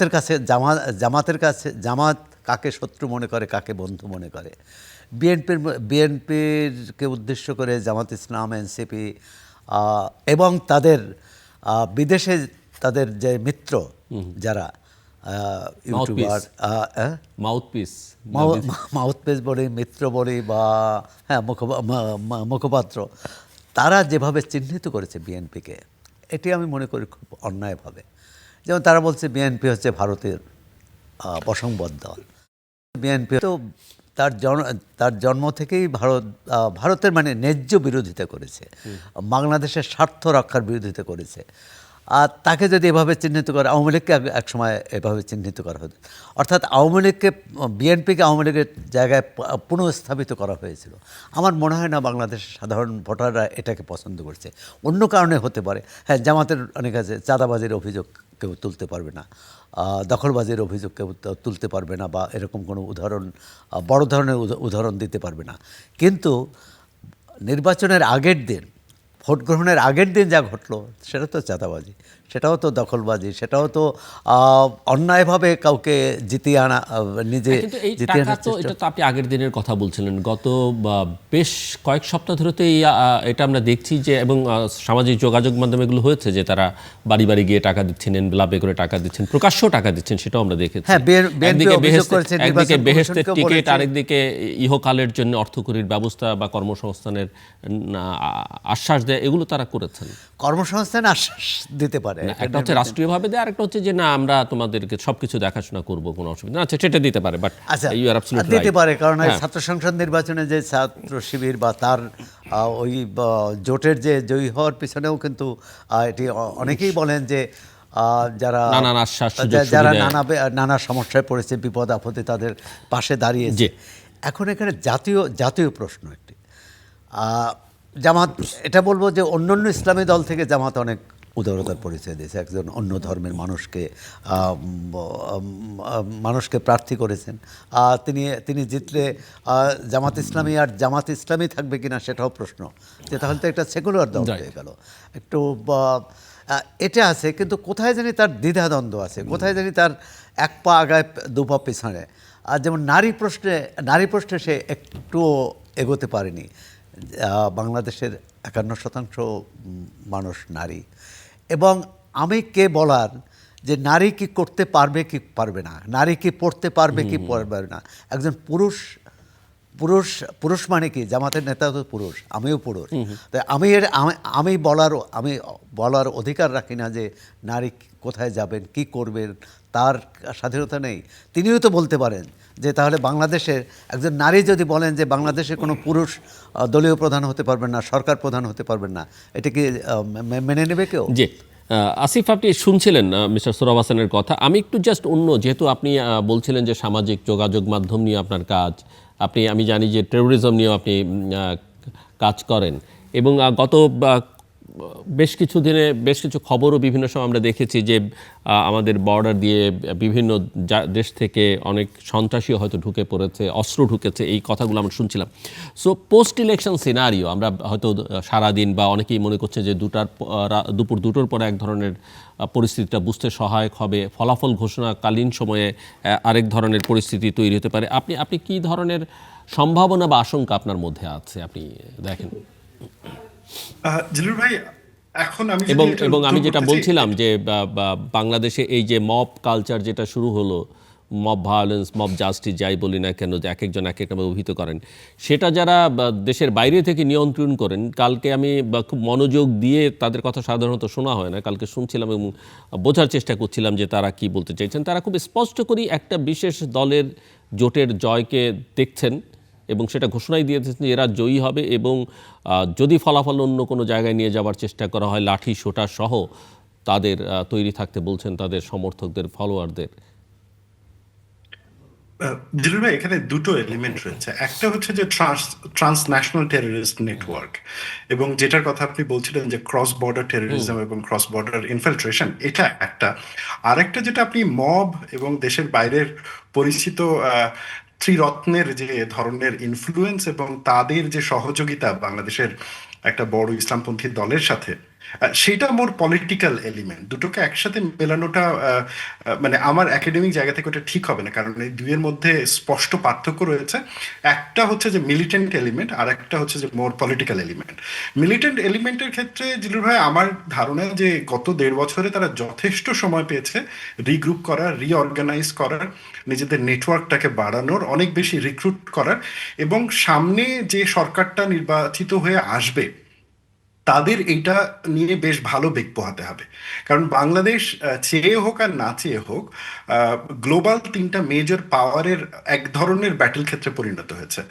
S2: কাকে শত্রু মনে করে কাকে বন্ধু মনে করে। বিএনপিরকে উদ্দেশ্য করে জামাত ইসলাম, এনসিপি এবং তাদের বিদেশে তাদের যে মিত্র যারা ইউটিউবার, মাউথপিস বলি, মিত্র বলি বা মুখপাত্র, তারা যেভাবে চিহ্নিত করেছে বিএনপিকে, এটি আমি মনে করি খুব অন্যায়ভাবে। যেমন তারা বলছে বিএনপি হচ্ছে ভারতের বশংবদ দল। বিএনপি তো তার জন্ম থেকেই ভারতের মানে ন্যায্য বিরোধিতা করেছে, বাংলাদেশের স্বার্থ রক্ষার বিরোধিতা করেছে। আর তাকে যদি এভাবে চিহ্নিত করে, আওয়ামী লীগকে এক সময় এভাবে চিহ্নিত করা হতো, অর্থাৎ আওয়ামী লীগকে, বিএনপিকে আওয়ামী লীগের জায়গায় পুনঃস্থাপিত করা হয়েছিল। আমার মনে হয় না বাংলাদেশের সাধারণ ভোটাররা এটাকে পছন্দ করছে। অন্য কারণে হতে পারে, হ্যাঁ, জামাতের অনেক আছে, চাঁদাবাজির অভিযোগ কেউ তুলতে পারবে না, দখলবাজির অভিযোগ কেউ তুলতে পারবে না, বা এরকম কোনো উদাহরণ, বড় ধরনের উদাহরণ দিতে পারবে না। কিন্তু নির্বাচনের আগের দিন, ভোট গ্রহণের আগের দিন যা ঘটলো, সেটা তো চাঁদাবাজি, সেটাও তো দখলবাজি, সেটাও তো অন্যায়ভাবে কাউকে জিতিয়ে আনা, নিজে
S1: কিন্তু এই
S2: জিতিয়ে
S1: টাকা
S2: আনার
S1: তো,
S2: চেষ্টা।
S1: এটা তো আপনি আগের দিনের কথা বলছিলেন, গত বেশ কয়েক সপ্তাহ ধরে তো এটা আমরা দেখছি যে, এবং সামাজিক যোগাযোগ মাধ্যমে এগুলো হয়েছে যে তারা বাড়ি বাড়ি গিয়ে টাকা দিচ্ছেন, এনভেলাপে করে টাকা দিচ্ছেন, প্রকাশ্য টাকা দিচ্ছেন, সেটাও আমরা দেখেছি।
S2: হ্যাঁ, বিএনপি অভিযোগ করেছে,
S1: একদিকে
S2: নির্বাচন
S1: বেহেশতের
S2: কমিশনকেও
S1: টিকিট,
S2: বলেছে।
S1: আরেকদিকে ইহকালের জন্য অর্থকরীর ব্যবস্থা বা কর্মসংস্থানের আশ্বাস দেয়, এগুলো তারা করেছেন।
S2: কর্মসংস্থান আশ্বাস দিতে পারে,
S1: একটা হচ্ছে রাষ্ট্রীয়ভাবে দেয়, আরেকটা হচ্ছে যে না, আমরা তোমাদেরকে সবকিছু দেখাশোনা করবো, কোনো অসুবিধা না, আচ্ছা সেটা দিতে পারে, বাট
S2: আচ্ছা,
S1: ইউ আর অ্যাবসলিউটলি
S2: দিতে
S1: রাইট।
S2: পারে, কারণ এই ছাত্র সংসদ নির্বাচনে যে ছাত্র শিবির বা তার ওই জোটের যে জয়ী হওয়ার পিছনেও কিন্তু এটি অনেকেই বলেন যে যারা
S1: নানান আশ্বাস, সুযোগ
S2: যারা
S1: সুবিধা।
S2: নানা সমস্যায় পড়েছে, বিপদ আপদে তাদের পাশে দাঁড়িয়েছে।
S1: জি।
S2: এখন এখানে জাতীয় প্রশ্ন একটি, জামাত, এটা বলবো যে অন্যান্য ইসলামী দল থেকে জামাত অনেক উদারতার পরিচয় দিয়েছে। একজন অন্য ধর্মের মানুষকে প্রার্থী করেছেন। তিনি জিতলে জামাত ইসলামী আর জামাত ইসলামী থাকবে কিনা সেটাও প্রশ্ন, যে তাহলে তো একটা সেকুলার দল হয়ে গেল। একটু এটা আছে, কিন্তু কোথায় জানি তার দ্বিধাদ্বন্দ্ব আছে, কোথায় জানি তার এক পা আগায় দু পা পিছনে। আর যেমন নারী প্রশ্নে সে একটুও এগোতে পারেনি। বাংলাদেশের 51% মানুষ নারী, এবং আমি কে বলার যে নারী কি করতে পারবে কি পারবে না, নারী কি পড়তে পারবে কি পারবে না। একজন পুরুষ মানে কি, জামাতের নেতা তো পুরুষ, আমিও পুরুষ, তাই আমি বলার অধিকার রাখি না যে নারী কোথায় যাবেন, কি করবেন, তার স্বাধীনতা নেই। তিনিও তো বলতে পারেন যে তাহলে বাংলাদেশের একজন নারী যদি বলেন যে বাংলাদেশে কোনো পুরুষ দলীয় প্রধান হতে পারবেন না, সরকার প্রধান হতে পারবেন না, এটা কি মেনে নেবে কেউ?
S1: জি, আসিফ, আপনি শুনছিলেন মিস্টার সোহরাব হাসানের কথা। আমি একটু জাস্ট অন্য, যেহেতু আপনি বলছিলেন যে সামাজিক যোগাযোগ মাধ্যম নিয়ে আপনার কাজ, আমি জানি যে টেরোরিজম নিয়েও আপনি কাজ করেন, এবং গত বেশ কিছু দিনে বেশ কিছু খবরও বিভিন্ন সময় আমরা দেখেছি যে আমাদের বর্ডার দিয়ে বিভিন্ন দেশ থেকে অনেক সন্ত্রাসী হয়তো ঢুকে পড়েছে, অস্ত্র ঢুকেছে, এই কথাগুলো আমরা শুনছিলাম। সো পোস্ট ইলেকশন সিনারিও আমরা হয়তো সারাদিন, বা অনেকেই মনে করছে যে দুপুর 2টোর পরে এক ধরনের পরিস্থিতিটা বুঝতে সহায়ক হবে, ফলাফল ঘোষণাকালীন সময়ে আরেক ধরনের পরিস্থিতি তৈরি হতে পারে। আপনি কি ধরনের সম্ভাবনা বা আশঙ্কা আপনার মধ্যে আছে, আপনি দেখেন?
S3: জিলুর ভাই, এখন আমি
S1: এবং আমি যেটা বলছিলাম যে বাংলাদেশে এই যে মব কালচার যেটা শুরু হলো, মব ভায়োলেন্স, মব জাস্টিস, যাই বলি না কেন, যে এক একজন এক একটা অভিহিত করেন, সেটা যারা দেশের বাইরে থেকে নিয়ন্ত্রণ করেন, কালকে আমি খুব মনোযোগ দিয়ে, তাদের কথা সাধারণত শোনা হয় না, কালকে শুনছিলাম এবং বোঝার চেষ্টা করছিলাম যে তারা কি বলতে চাইছেন। তারা খুব স্পষ্ট করেই একটা বিশেষ দলের জোটের জয়কে দেখছেন, এবং সেটা ঘোষণাই দিয়েছেন যে এরা জয়ী হবে, এবং যদি ফলাফল অন্য কোনো জায়গায় নিয়ে যাওয়ার চেষ্টা করা হয়, লাঠি সোটা সহ তাদের তৈরি থাকতে বলছেন, তাদের সমর্থকদের, ফলোয়ারদের।
S3: জিলুর ভাই, এখানে দুটো এলিমেন্ট রয়েছে। একটা হচ্ছে যে ট্রান্সন্যাশনাল টেররিস্ট নেটওয়ার্ক, এবং যেটার কথা আপনি বলছিলেন যে ক্রস বর্ডার টেররিজম এবং ক্রস বর্ডার ইনফিলট্রেশন, এটা একটা। আরেকটা যেটা আপনি মব এবং দেশের বাইরের পরিচিত ত্রিরত্নের যে ধরনের ইনফ্লুয়েন্স এবং তাদের যে সহযোগিতা বাংলাদেশের একটা বড় ইসলামপন্থী দলের সাথে, সেটা মোর পলিটিক্যাল এলিমেন্ট। দুটোকে একসাথে মেলানোটা মানে আমার একাডেমিক জায়গা থেকে ওটা ঠিক হবে না, কারণ এই দুইয়ের মধ্যে স্পষ্ট পার্থক্য রয়েছে। একটা হচ্ছে যে মিলিটেন্ট এলিমেন্ট, আর একটা হচ্ছে যে মোর পলিটিক্যাল এলিমেন্ট। মিলিটেন্ট এলিমেন্টের ক্ষেত্রে জিলুর ভাই, আমার ধারণা যে গত 1.5 বছরে তারা যথেষ্ট সময় পেয়েছে রিগ্রুপ করার, রিঅর্গানাইজ করার, নিজেদের নেটওয়ার্কটাকে বাড়ানোর, অনেক বেশি রিক্রুট করার, এবং সামনে যে সরকারটা নির্বাচিত হয়ে আসবে তাদের এইটা নিয়ে বেশ ভালো বেগ পোহাতে হবে। কারণ বাংলাদেশ চেয়ে হোক আর না চেয়ে হোক গ্লোবাল তিনটা মেজর পাওয়ারের এক ধরনের ব্যাটেল ক্ষেত্রে পরিণত হয়েছে।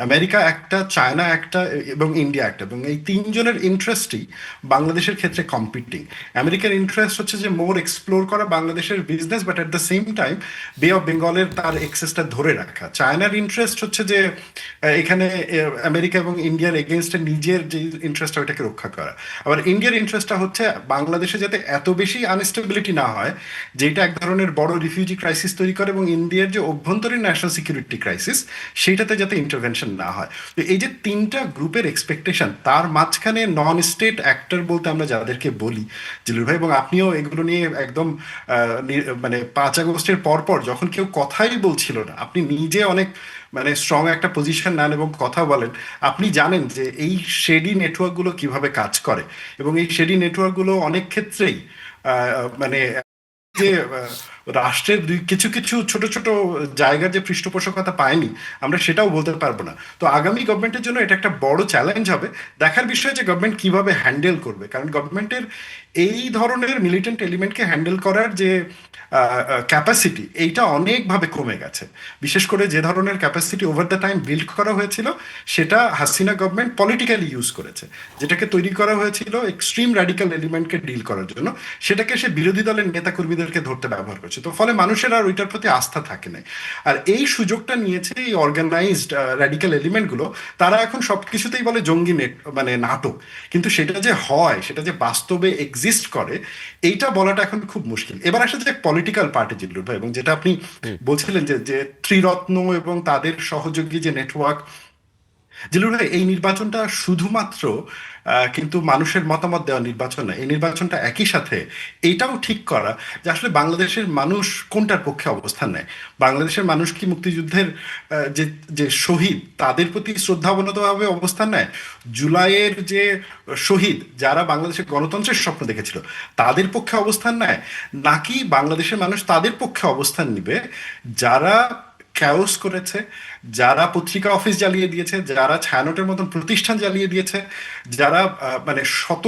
S3: আমেরিকা একটা, চায়না একটা এবং ইন্ডিয়া একটা, এবং এই তিনজনের ইন্টারেস্টই বাংলাদেশের ক্ষেত্রে কম্পিটিং। আমেরিকার ইন্টারেস্ট হচ্ছে যে মোর এক্সপ্লোর করা বাংলাদেশের business, but at the same time বে অফ বেঙ্গলের তার এক্সেসটা ধরে রাখা। চায়নার ইন্টারেস্ট হচ্ছে যে এখানে আমেরিকা এবং ইন্ডিয়ার এগেনস্টে নিজের যে ইন্টারেস্টটা ওইটাকে রক্ষা করা। আবার ইন্ডিয়ার ইন্টারেস্টটা হচ্ছে বাংলাদেশে যাতে এত বেশি আনস্টেবিলিটি না হয় যেটা এক ধরনের বড় রিফিউজি ক্রাইসিস তৈরি করে, এবং ইন্ডিয়ার যে অভ্যন্তরীণ ন্যাশনাল সিকিউরিটি ক্রাইসিস সেইটাতে যাতে ইন্টারভেনশন না হয়। তো এই যে তিনটা গ্রুপের এক্সপেকটেশন, তার মাঝখানে নন স্টেট অ্যাক্টর বলতে আমরা যাদেরকে বলি, জিলুর ভাই এবং আপনিও এগুলো নিয়ে একদম মানে ৫ আগস্টের পরপর যখন কেউ কথাই বলছিল না, আপনি নিজে অনেক মানে স্ট্রং একটা পজিশন নেন এবং কথা বলেন। আপনি জানেন যে এই শেডি নেটওয়ার্কগুলো কিভাবে কাজ করে, এবং এই শেডি নেটওয়ার্কগুলো অনেক ক্ষেত্রেই মানে যে রাষ্ট্রের কিছু কিছু ছোট ছোট জায়গার যে পৃষ্ঠপোষকতা পায়নি, আমরা সেটাও বলতে পারবো না। তো আগামী গভর্নমেন্টের জন্য এটা একটা বড় চ্যালেঞ্জ হবে। দেখার বিষয় যে গভর্নমেন্ট কিভাবে হ্যান্ডেল করবে, কারণ গভর্নমেন্টের এই ধরনের মিলিটেন্ট এলিমেন্টকে হ্যান্ডেল করার যে ক্যাপাসিটি, এইটা অনেকভাবে কমে গেছে। বিশেষ করে যে ধরনের capacity over the time build করা হয়েছিল, সেটা হাসিনা গভর্নমেন্ট পলিটিক্যালি ইউজ করেছে। যেটাকে তৈরি করা হয়েছিল এক্সট্রিম র্যাডিক্যাল এলিমেন্টকে ডিল করার জন্য, সেটাকে সে বিরোধী দলের নেতাকর্মীদেরকে ধরতে ব্যবহার করছে। তো ফলে মানুষের আর ওইটার প্রতি আস্থা থাকে না। আর এই সুযোগটা নিয়েছে এই অর্গানাইজড র্যাডিক্যাল এলিমেন্টগুলো। তারা এখন সব কিছুতেই বলে জঙ্গি মানে নাটক, কিন্তু সেটা যে হয়, সেটা যে বাস্তবে এক্সিস্ট করে, এইটা বলাটা এখন খুব মুশকিল। এবার আসলে যে পলিটিক্যাল পার্টি, জিল্লুর ভাই, এবং যেটা আপনি বলছিলেন যে ত্রিরত্ন এবং তাদের সহযোগী যে নেটওয়ার্ক, জিল্লুর ভাই, এই নির্বাচনটা শুধুমাত্র কিন্তু মানুষের মতামত দেওয়া নির্বাচন না। এই নির্বাচনটা একই সাথে এইটাও ঠিক করা যে আসলে বাংলাদেশের মানুষ কোনটার পক্ষে অবস্থান নেয়। বাংলাদেশের মানুষ কি মুক্তিযুদ্ধের যে যে শহীদ, তাদের প্রতি শ্রদ্ধাবনতভাবে অবস্থান নেয়? জুলাইয়ের যে শহীদ, যারা বাংলাদেশের গণতন্ত্রের স্বপ্ন দেখেছিল, তাদের পক্ষে অবস্থান নেয়? নাকি বাংলাদেশের মানুষ তাদের পক্ষে অবস্থান নিবে যারা ক্যাওস করেছে, যারা পত্রিকা অফিস জ্বালিয়ে দিয়েছে, যারা ছায়ানটের মতন প্রতিষ্ঠান জ্বালিয়ে দিয়েছে, যারা মানে শত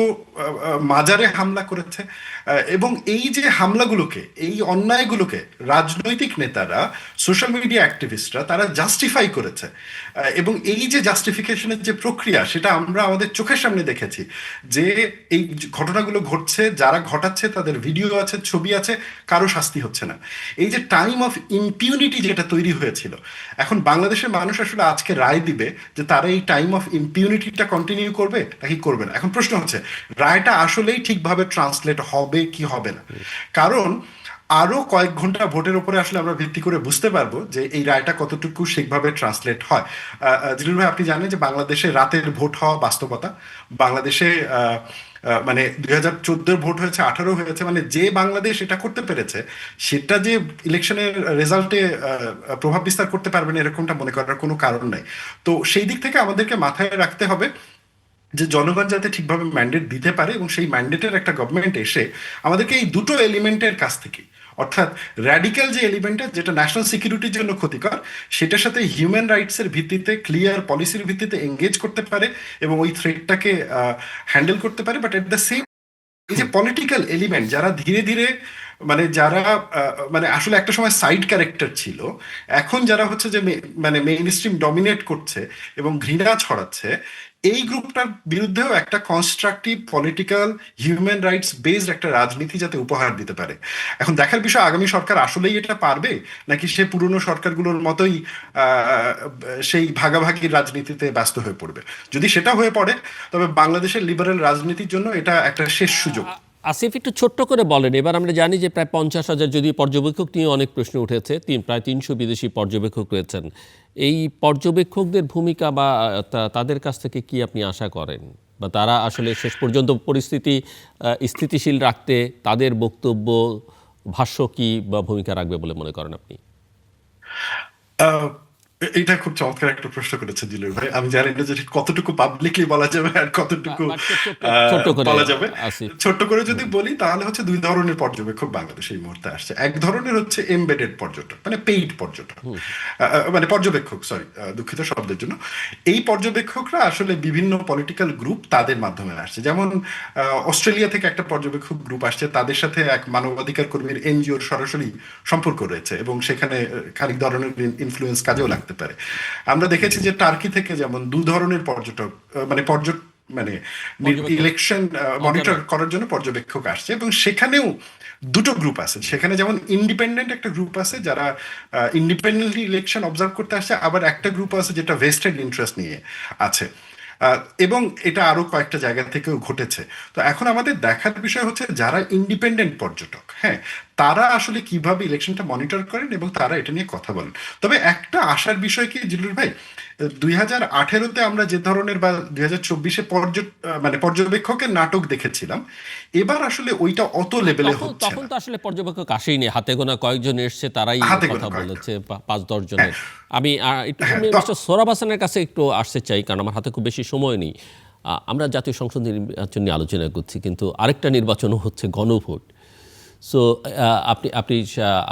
S3: মাজারে হামলা করেছে, এবং এই যে হামলাগুলোকে, এই অন্যায়গুলোকে রাজনৈতিক নেতারা, সোশ্যাল মিডিয়া অ্যাক্টিভিস্টরা তারা জাস্টিফাই করেছে। এবং এই যে জাস্টিফিকেশনের যে প্রক্রিয়া, সেটা আমরা আমাদের চোখের সামনে দেখেছি যে এই ঘটনাগুলো ঘটছে, যারা ঘটাচ্ছে তাদের ভিডিও আছে, ছবি আছে, কারো শাস্তি হচ্ছে না। এই যে টাইম অফ ইম্পিউনিটি যেটা তৈরি হয়েছিল, এখন বাংলাদেশের মানুষ আসলে আজকে রায় দিবে যে তারা এই টাইম অফ ইম্পিউনিটিটা কন্টিনিউ করবে নাকি করবে না। এখন প্রশ্ন হচ্ছে রায়টা আসলেই ঠিকভাবে ট্রান্সলেট হবে কি হবে না, কারণ আরো কয়েক ঘন্টা ভোটের উপরে আসলে আমরা ভিত্তি করে বুঝতে পারবো যে এই রায়টা কতটুকু ঠিকভাবে ট্রান্সলেট হয়। জিলুর ভাই, আপনি জানেন যে বাংলাদেশে রাতের ভোট হওয়া বাস্তবতা। বাংলাদেশে মানে 2014 ভোট হয়েছে, 18 হয়েছে, মানে যে বাংলাদেশ এটা করতে পেরেছে, সেটা যে ইলেকশনের রেজাল্টে প্রভাব বিস্তার করতে পারবে না এরকমটা মনে করার কোনো কারণ নাই। তো সেই দিক থেকে আমাদেরকে মাথায় রাখতে হবে যে জনগণ যাতে ঠিকভাবে ম্যান্ডেট দিতে পারে, এবং সেই ম্যান্ডেটের একটা গভর্নমেন্ট এসে আমাদেরকে এই দুটো এলিমেন্টের কাছ থেকে, অর্থাৎ র্যাডিক্যাল যে এলিমেন্টটা যেটা ন্যাশনাল সিকিউরিটির জন্য ক্ষতিকর, সেটার সাথে হিউম্যান রাইটসের ভিত্তিতে, ক্লিয়ার পলিসির ভিত্তিতে এঙ্গেজ করতে পারে এবং ওই থ্রেটটাকে হ্যান্ডেল করতে পারে। বাট এট দ্য সেম, এই যে পলিটিক্যাল এলিমেন্ট যারা ধীরে ধীরে মানে যারা মানে আসলে একটা সময় সাইড ক্যারেক্টার ছিল, এখন যারা হচ্ছে যে মানে মেইন স্ট্রিম ডমিনেট করছে এবং ঘৃণা ছড়াচ্ছে, এই গ্রুপটার বিরুদ্ধেও একটা constructive political human rights based একটা রাজনীতি যাতে উপহার দিতে পারে। এখন দেখার বিষয় আগামী সরকার আসলেই এটা পারবে, নাকি সে পুরনো সরকারগুলোর মতোই সেই ভাগাভাগির রাজনীতিতে ব্যস্ত হয়ে পড়বে। যদি সেটা হয়ে পড়ে, তবে বাংলাদেশের লিবারেল রাজনীতির জন্য এটা একটা শেষ সুযোগ।
S1: আসিফ, একটু ছোট্ট করে বলেন, এবার আমরা জানি যে প্রায় 50,000, যদি পর্যবেক্ষক নিয়ে অনেক প্রশ্ন উঠেছে, প্রায় 300 বিদেশি পর্যবেক্ষক রয়েছেন। এই পর্যবেক্ষকদের ভূমিকা বা তাদের কাছ থেকে কি আপনি আশা করেন, বা তারা আসলে শেষ পর্যন্ত পরিস্থিতি স্থিতিশীল রাখতে তাদের বক্তব্য, ভাষ্য কি বা ভূমিকা রাখবে বলে মনে করেন আপনি?
S3: এটা খুব চমৎকার একটা প্রশ্ন করেছে জিলুর ভাই। আমি জানি না যে কতটুকু পাবলিকলি বলা যাবে আর কতটুকু
S1: বাট ছোট্ট করে
S3: বলা যাবে।
S1: আসিফ।
S3: ছোট্ট করে যদি বলি তাহলে হচ্ছে দুই ধরনের পর্যবেক্ষক বাংলাদেশে এই মুহূর্তে আসছে। এক ধরনের হচ্ছে এমবেডেড পর্যটক, মানে পেইড পর্যটক, মানে পর্যবেক্ষক, সরি দুঃখিত শব্দের জন্য। এই পর্যবেক্ষকরা আসলে বিভিন্ন পলিটিক্যাল গ্রুপ তাদের মাধ্যমে আসছে। যেমন অস্ট্রেলিয়া থেকে একটা পর্যবেক্ষক গ্রুপ আসছে, তাদের সাথে এক মানবাধিকার কর্মীর এনজিওর সরাসরি সম্পর্ক রয়েছে এবং সেখানে খানিক ধরনের ইনফ্লুয়েন্স কাজেও লাগতে পারে। আমরা দেখেছি যে টার্কি থেকে যেমন দু ধরনের পর্যটক, মানে মানে
S1: পর্যবেক্ষক
S3: ইলেকশন মনিটর
S1: অবজারভার।
S3: করার জন্য পর্যবেক্ষক আসছে, এবং সেখানেও দুটো গ্রুপ আছে। সেখানে যেমন ইন্ডিপেন্ডেন্ট একটা গ্রুপ আছে যারা ইন্ডিপেন্ডেন্টলি ইলেকশন অবজার্ভ করতে আসছে, আবার একটা গ্রুপ আছে যেটা ভেস্টেড ইন্টারেস্ট নিয়ে আছে। এবং এটা আরো কয়েকটা জায়গা থেকেও ঘটেছে। তো এখন আমাদের দেখার বিষয় হচ্ছে যারা ইন্ডিপেন্ডেন্ট পর্যটক, হ্যাঁ, তারা আসলে কিভাবে ইলেকশনটা মনিটর করেন এবং তারা এটা নিয়ে কথা বলেন। তবে একটা আশার বিষয় কি জিলুর ভাই, 2018-তে আমরা যে ধরনের বা 2024-এ মানে পর্যবেক্ষকের নাটক দেখেছিলাম, এবার আসলে ওইটা অত লেভেলে
S1: তখন
S3: হচ্ছে
S1: তখন
S3: না।
S1: তো আসলে পর্যবেক্ষক আসেইনি, হাতে গোনা কয়েকজন এসছে, তারাই
S3: হাতে
S1: কথা
S3: গোনা কয়েকটা।
S1: বলেছে 5-10 জনের। আমি একটু
S3: হ্যাঁ,
S1: আমি মিস্টার সোহরাব হাসানের কাছে একটু আসতে চাই, কারণ আমার হাতে খুব বেশি সময় নেই। আমরা জাতীয় সংসদ নির্বাচন নিয়ে আলোচনা করছি, কিন্তু আরেকটা নির্বাচনও হচ্ছে গণভোট। সো আপনি আপনি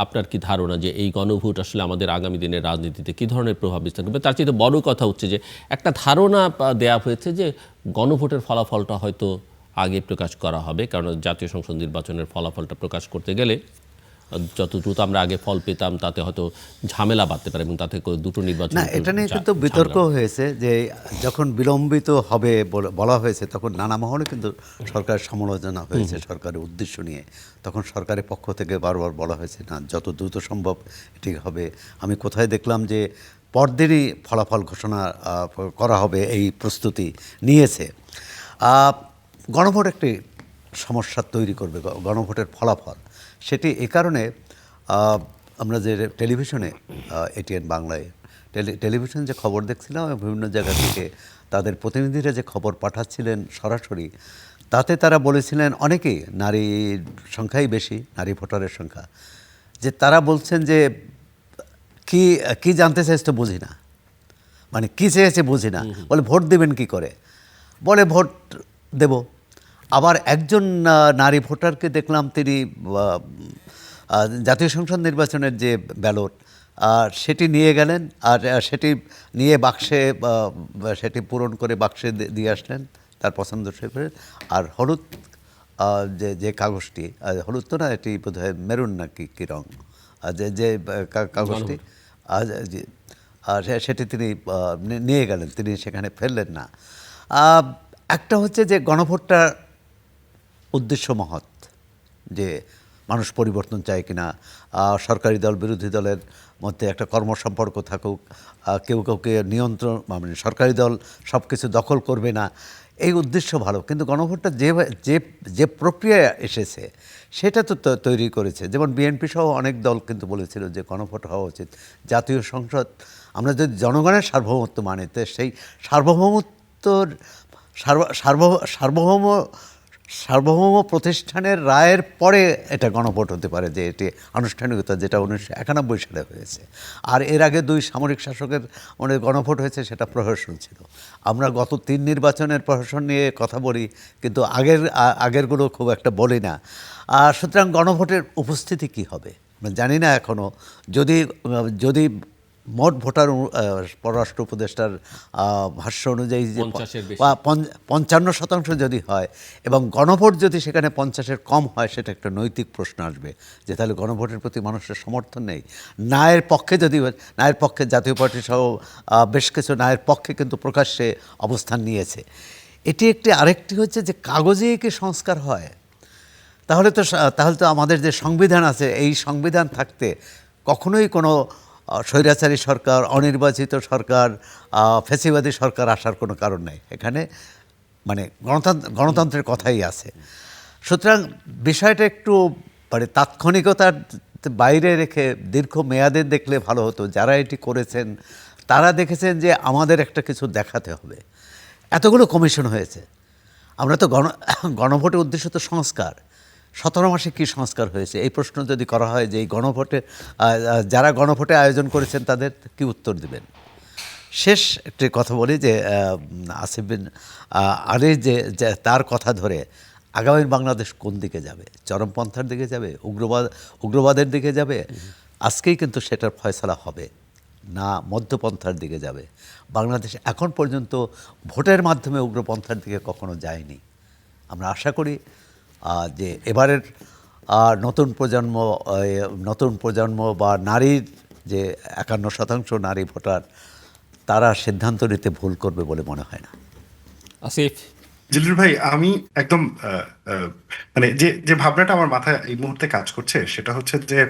S1: আপনার কি ধারণা যে এই গণভোট আসলে আমাদের আগামী দিনের রাজনীতিতে কী ধরনের প্রভাব বিস্তার করবে? তার চেয়ে বড় কথা হচ্ছে যে একটা ধারণা দেয়া হয়েছে যে গণভোটের ফলাফলটা হয়তো আগে প্রকাশ করা হবে, কারণ জাতীয় সংসদ নির্বাচনের ফলাফলটা প্রকাশ করতে গেলে যত দ্রুত আমরা আগে ফল পেতাম তাতে হয়তো ঝামেলা বাড়তে পারে, এবং তাতে করে দুটো নির্বাচন
S2: না, এটা নিয়ে কিন্তু বিতর্ক হয়েছে যে যখন বিলম্বিত হবে বলা হয়েছে, তখন নানা মহলে কিন্তু সরকারের সমালোচনা হয়েছে সরকারের উদ্দেশ্য নিয়ে। তখন সরকারের পক্ষ থেকে বারবার বলা হয়েছে না, যত দ্রুত সম্ভব এটি হবে। আমি কোথায় দেখলাম যে পরদিনই ফলাফল ঘোষণা করা হবে, এই প্রস্তুতি নিয়েছে। গণভোট একটি সমস্যা তৈরি করবে, গণভোটের ফলাফল। সেটি এ কারণে, আমরা যে টেলিভিশনে এটিএন বাংলায় টেলিভিশন যে খবর দেখছিলাম, বিভিন্ন জায়গা থেকে তাদের প্রতিনিধিরা যে খবর পাঠাচ্ছিলেন সরাসরি, তাতে তারা বলেছিলেন, অনেকেই নারীর সংখ্যাই বেশি, নারী ভোটারের সংখ্যা, যে তারা বলছেন যে কি কি জানতে চাইছে তো বুঝি না, মানে কী চেয়েছে বুঝি না। বলে ভোট দেবেন কি করে, বলে ভোট দেব। আবার একজন নারী ভোটারকে দেখলাম, তিনি জাতীয় সংসদ নির্বাচনের যে ব্যালট সেটি নিয়ে গেলেন, আর সেটি নিয়ে বাক্সে সেটি পূরণ করে বাক্সে দিয়ে আসলেন তার পছন্দসই করে। আর হলুদ যে যে কাগজটি, হলুদ তো না, এটি বোধহয় মেরুন না কী রঙ, যে যে কাগজটি, সেটি তিনি নিয়ে গেলেন, তিনি সেখানে ফেললেন না। একটা হচ্ছে যে গণভোটটার উদ্দেশ্য মহৎ, যে মানুষ পরিবর্তন চায় কিনা, সরকারি দল বিরোধী দলের মধ্যে একটা কর্মসম্পর্ক থাকুক, কেউ কাউকে নিয়ন্ত্রণ, মানে সরকারি দল সব কিছু দখল করবে না, এই উদ্দেশ্য ভালো। কিন্তু গণভোটটা যে যে যে প্রক্রিয়া এসেছে সেটা তো তৈরি করেছে। যেমন বিএনপি সহ অনেক দল কিন্তু বলেছিল যে গণভোট হওয়া উচিত। জাতীয় সংসদ, আমরা যদি জনগণের সার্বভৌমত্ব মানি, তো সেই সার্বভৌমত্বর সার্বভৌম প্রতিষ্ঠানের রায়ের পরে এটা গণভোট হতে পারে, যে এটি আনুষ্ঠানিকতা, যেটা 1991 সালে হয়েছে। আর এর আগে 2 সামরিক শাসকের মানে গণভোট হয়েছে, সেটা প্রহসন ছিল। আমরা গত 3 নির্বাচনের প্রহসন নিয়ে কথা বলি, কিন্তু আগেরগুলো খুব একটা বলি না। সুতরাং গণভোটের উপস্থিতি কি হবে জানি না এখনও। যদি মোট ভোটার, পররাষ্ট্র উপদেষ্টার ভাষ্য অনুযায়ী যে 55% যদি হয়, এবং গণভোট যদি সেখানে 50-এর কম হয়, সেটা একটা নৈতিক প্রশ্ন আসবে, যে তাহলে গণভোটের প্রতি মানুষের সমর্থন নেই। নায়ের পক্ষে যদি, নায়ের পক্ষে জাতীয় পার্টি সহ বেশ কিছু নায়ের পক্ষে কিন্তু প্রকাশ্যে অবস্থান নিয়েছে। এটি একটি। আরেকটি হচ্ছে যে কাগজে কি সংস্কার হয়, তাহলে তো আমাদের যে সংবিধান আছে, এই সংবিধান থাকতে কখনোই কোনো স্বৈরাচারী সরকার, অনির্বাচিত সরকার, ফ্যাসিবাদী সরকার আসার কোনো কারণ নেই। এখানে মানে গণতন্ত্রের কথাই আছে। সুতরাং বিষয়টা একটু মানে তাৎক্ষণিকতার বাইরে রেখে দীর্ঘ মেয়াদে দেখলে ভালো হতো। যারা এটি করেছেন তারা দেখেছেন যে আমাদের একটা কিছু দেখাতে হবে। এতগুলো কমিশন হয়েছে, আমরা তো গণভোটের উদ্দেশ্য তো সংস্কার। 17 মাসে কী সংস্কার হয়েছে, এই প্রশ্ন যদি করা হয় যে এই গণভোটে যারা গণভোটে আয়োজন করেছেন তাদের কি উত্তর দেবেন? শেষ একটি কথা বলি যে আসিফ বিন আরিফ যে তার কথা ধরে আগামী বাংলাদেশ কোন দিকে যাবে, চরমপন্থার দিকে যাবে, উগ্রবাদের দিকে যাবে, আজকেই কিন্তু সেটার ফয়সালা হবে, না মধ্যপন্থার দিকে যাবে। বাংলাদেশ এখন পর্যন্ত ভোটের মাধ্যমে উগ্রপন্থার দিকে কখনো যায়নি। আমরা আশা করি যে এবারের নতুন প্রজন্ম বা নারীর যে 51% নারী ভোটার, তারা সিদ্ধান্ত নিতে ভুল করবে বলে মনে হয় না।
S1: আসিফ,
S3: জিল্লুর ভাই, আমি একদম মানে যে যে ভাবনাটা আমার মাথায় এই মুহূর্তে কাজ করছে সেটা হচ্ছে যে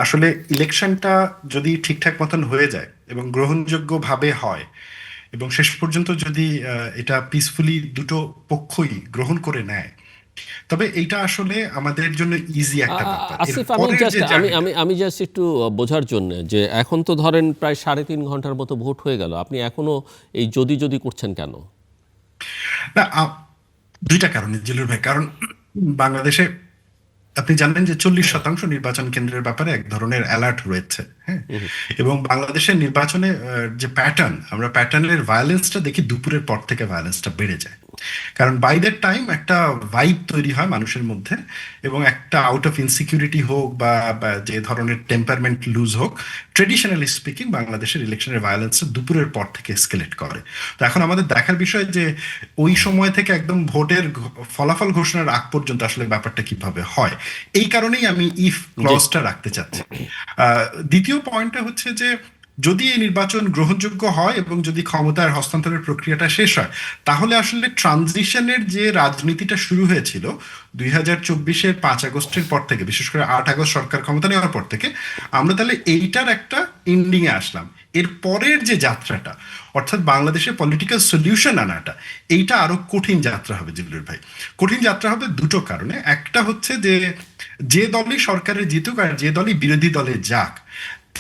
S3: আসলে ইলেকশনটা যদি ঠিকঠাক মতন হয়ে যায় এবং গ্রহণযোগ্যভাবে হয় এবং শেষ পর্যন্ত যদি এটা পিসফুলি দুটো পক্ষই গ্রহণ করে নেয়, তবে এইটা আসলে আমাদের জন্য ইজি একটা ব্যাপার।
S1: আসিফ,
S3: এরপরের যে জার্নিটা,
S1: আমি জাস্ট একটু বোঝার জন্য, যে এখন তো ধরেন প্রায় 3.5 ঘন্টার মতো ভোট হয়ে গেল, আপনি এখনো এই যদি করছেন কেন?
S3: না, দুইটা কারণে জিল্লুর ভাই। কারণ বাংলাদেশে আপনি জানেন যে 40% নির্বাচন কেন্দ্রের ব্যাপারে এক ধরনের অ্যালার্ট রয়েছে, হ্যাঁ। এবং বাংলাদেশের নির্বাচনে যে প্যাটার্ন, আমরা প্যাটার্নের ভায়োলেন্সটা দেখি দুপুরের পর থেকে ভায়োলেন্সটা বেড়ে যায়। কারণ বাই দ্যাট টাইম একটা ভাইব তৈরি হয় মানুষের মধ্যে, এবং একটা আউট অফ ইনসিকিউরিটি হোক বা যে ধরনের টেম্পারমেন্ট লুজ হোক, ট্রেডিশনালি স্পিকিং বাংলাদেশের ইলেকশনের ভায়োলেন্সটা দুপুরের পর থেকে এসকেলেট করে। তো এখন আমাদের দেখার বিষয় যে ওই সময় থেকে একদম ভোটের ফলাফল ঘোষণার আগ পর্যন্ত আসলে ব্যাপারটা কিভাবে হয়। এই কারণেই আমি ইফ ক্লজটা রাখতে চাচ্ছি। দ্বিতীয় পয়েন্টটা হচ্ছে যে যদি এই নির্বাচন গ্রহণযোগ্য হয় এবং যদি ক্ষমতার হস্তান্তরের প্রক্রিয়াটা শেষ হয়, তাহলে আসলে ট্রানজিশনের যে রাজনীতিটা শুরু হয়েছিল 2024-এর 5 আগস্টের পর থেকে, বিশেষ করে 8 আগস্ট সরকার ক্ষমতা নেওয়ার পর থেকে, আমরা তাহলে এইটার একটা এন্ডিং এ আসলাম। এর পরের যে যাত্রাটা, অর্থাৎ বাংলাদেশে পলিটিক্যাল সলিউশন আনাটা, এইটা আরো কঠিন যাত্রা হবে জিল্লুর ভাই। কঠিন যাত্রা হবে দুটো কারণে। একটা হচ্ছে যে যে দলই সরকারে জিতুক আর যে দলই বিরোধী দলে যাক,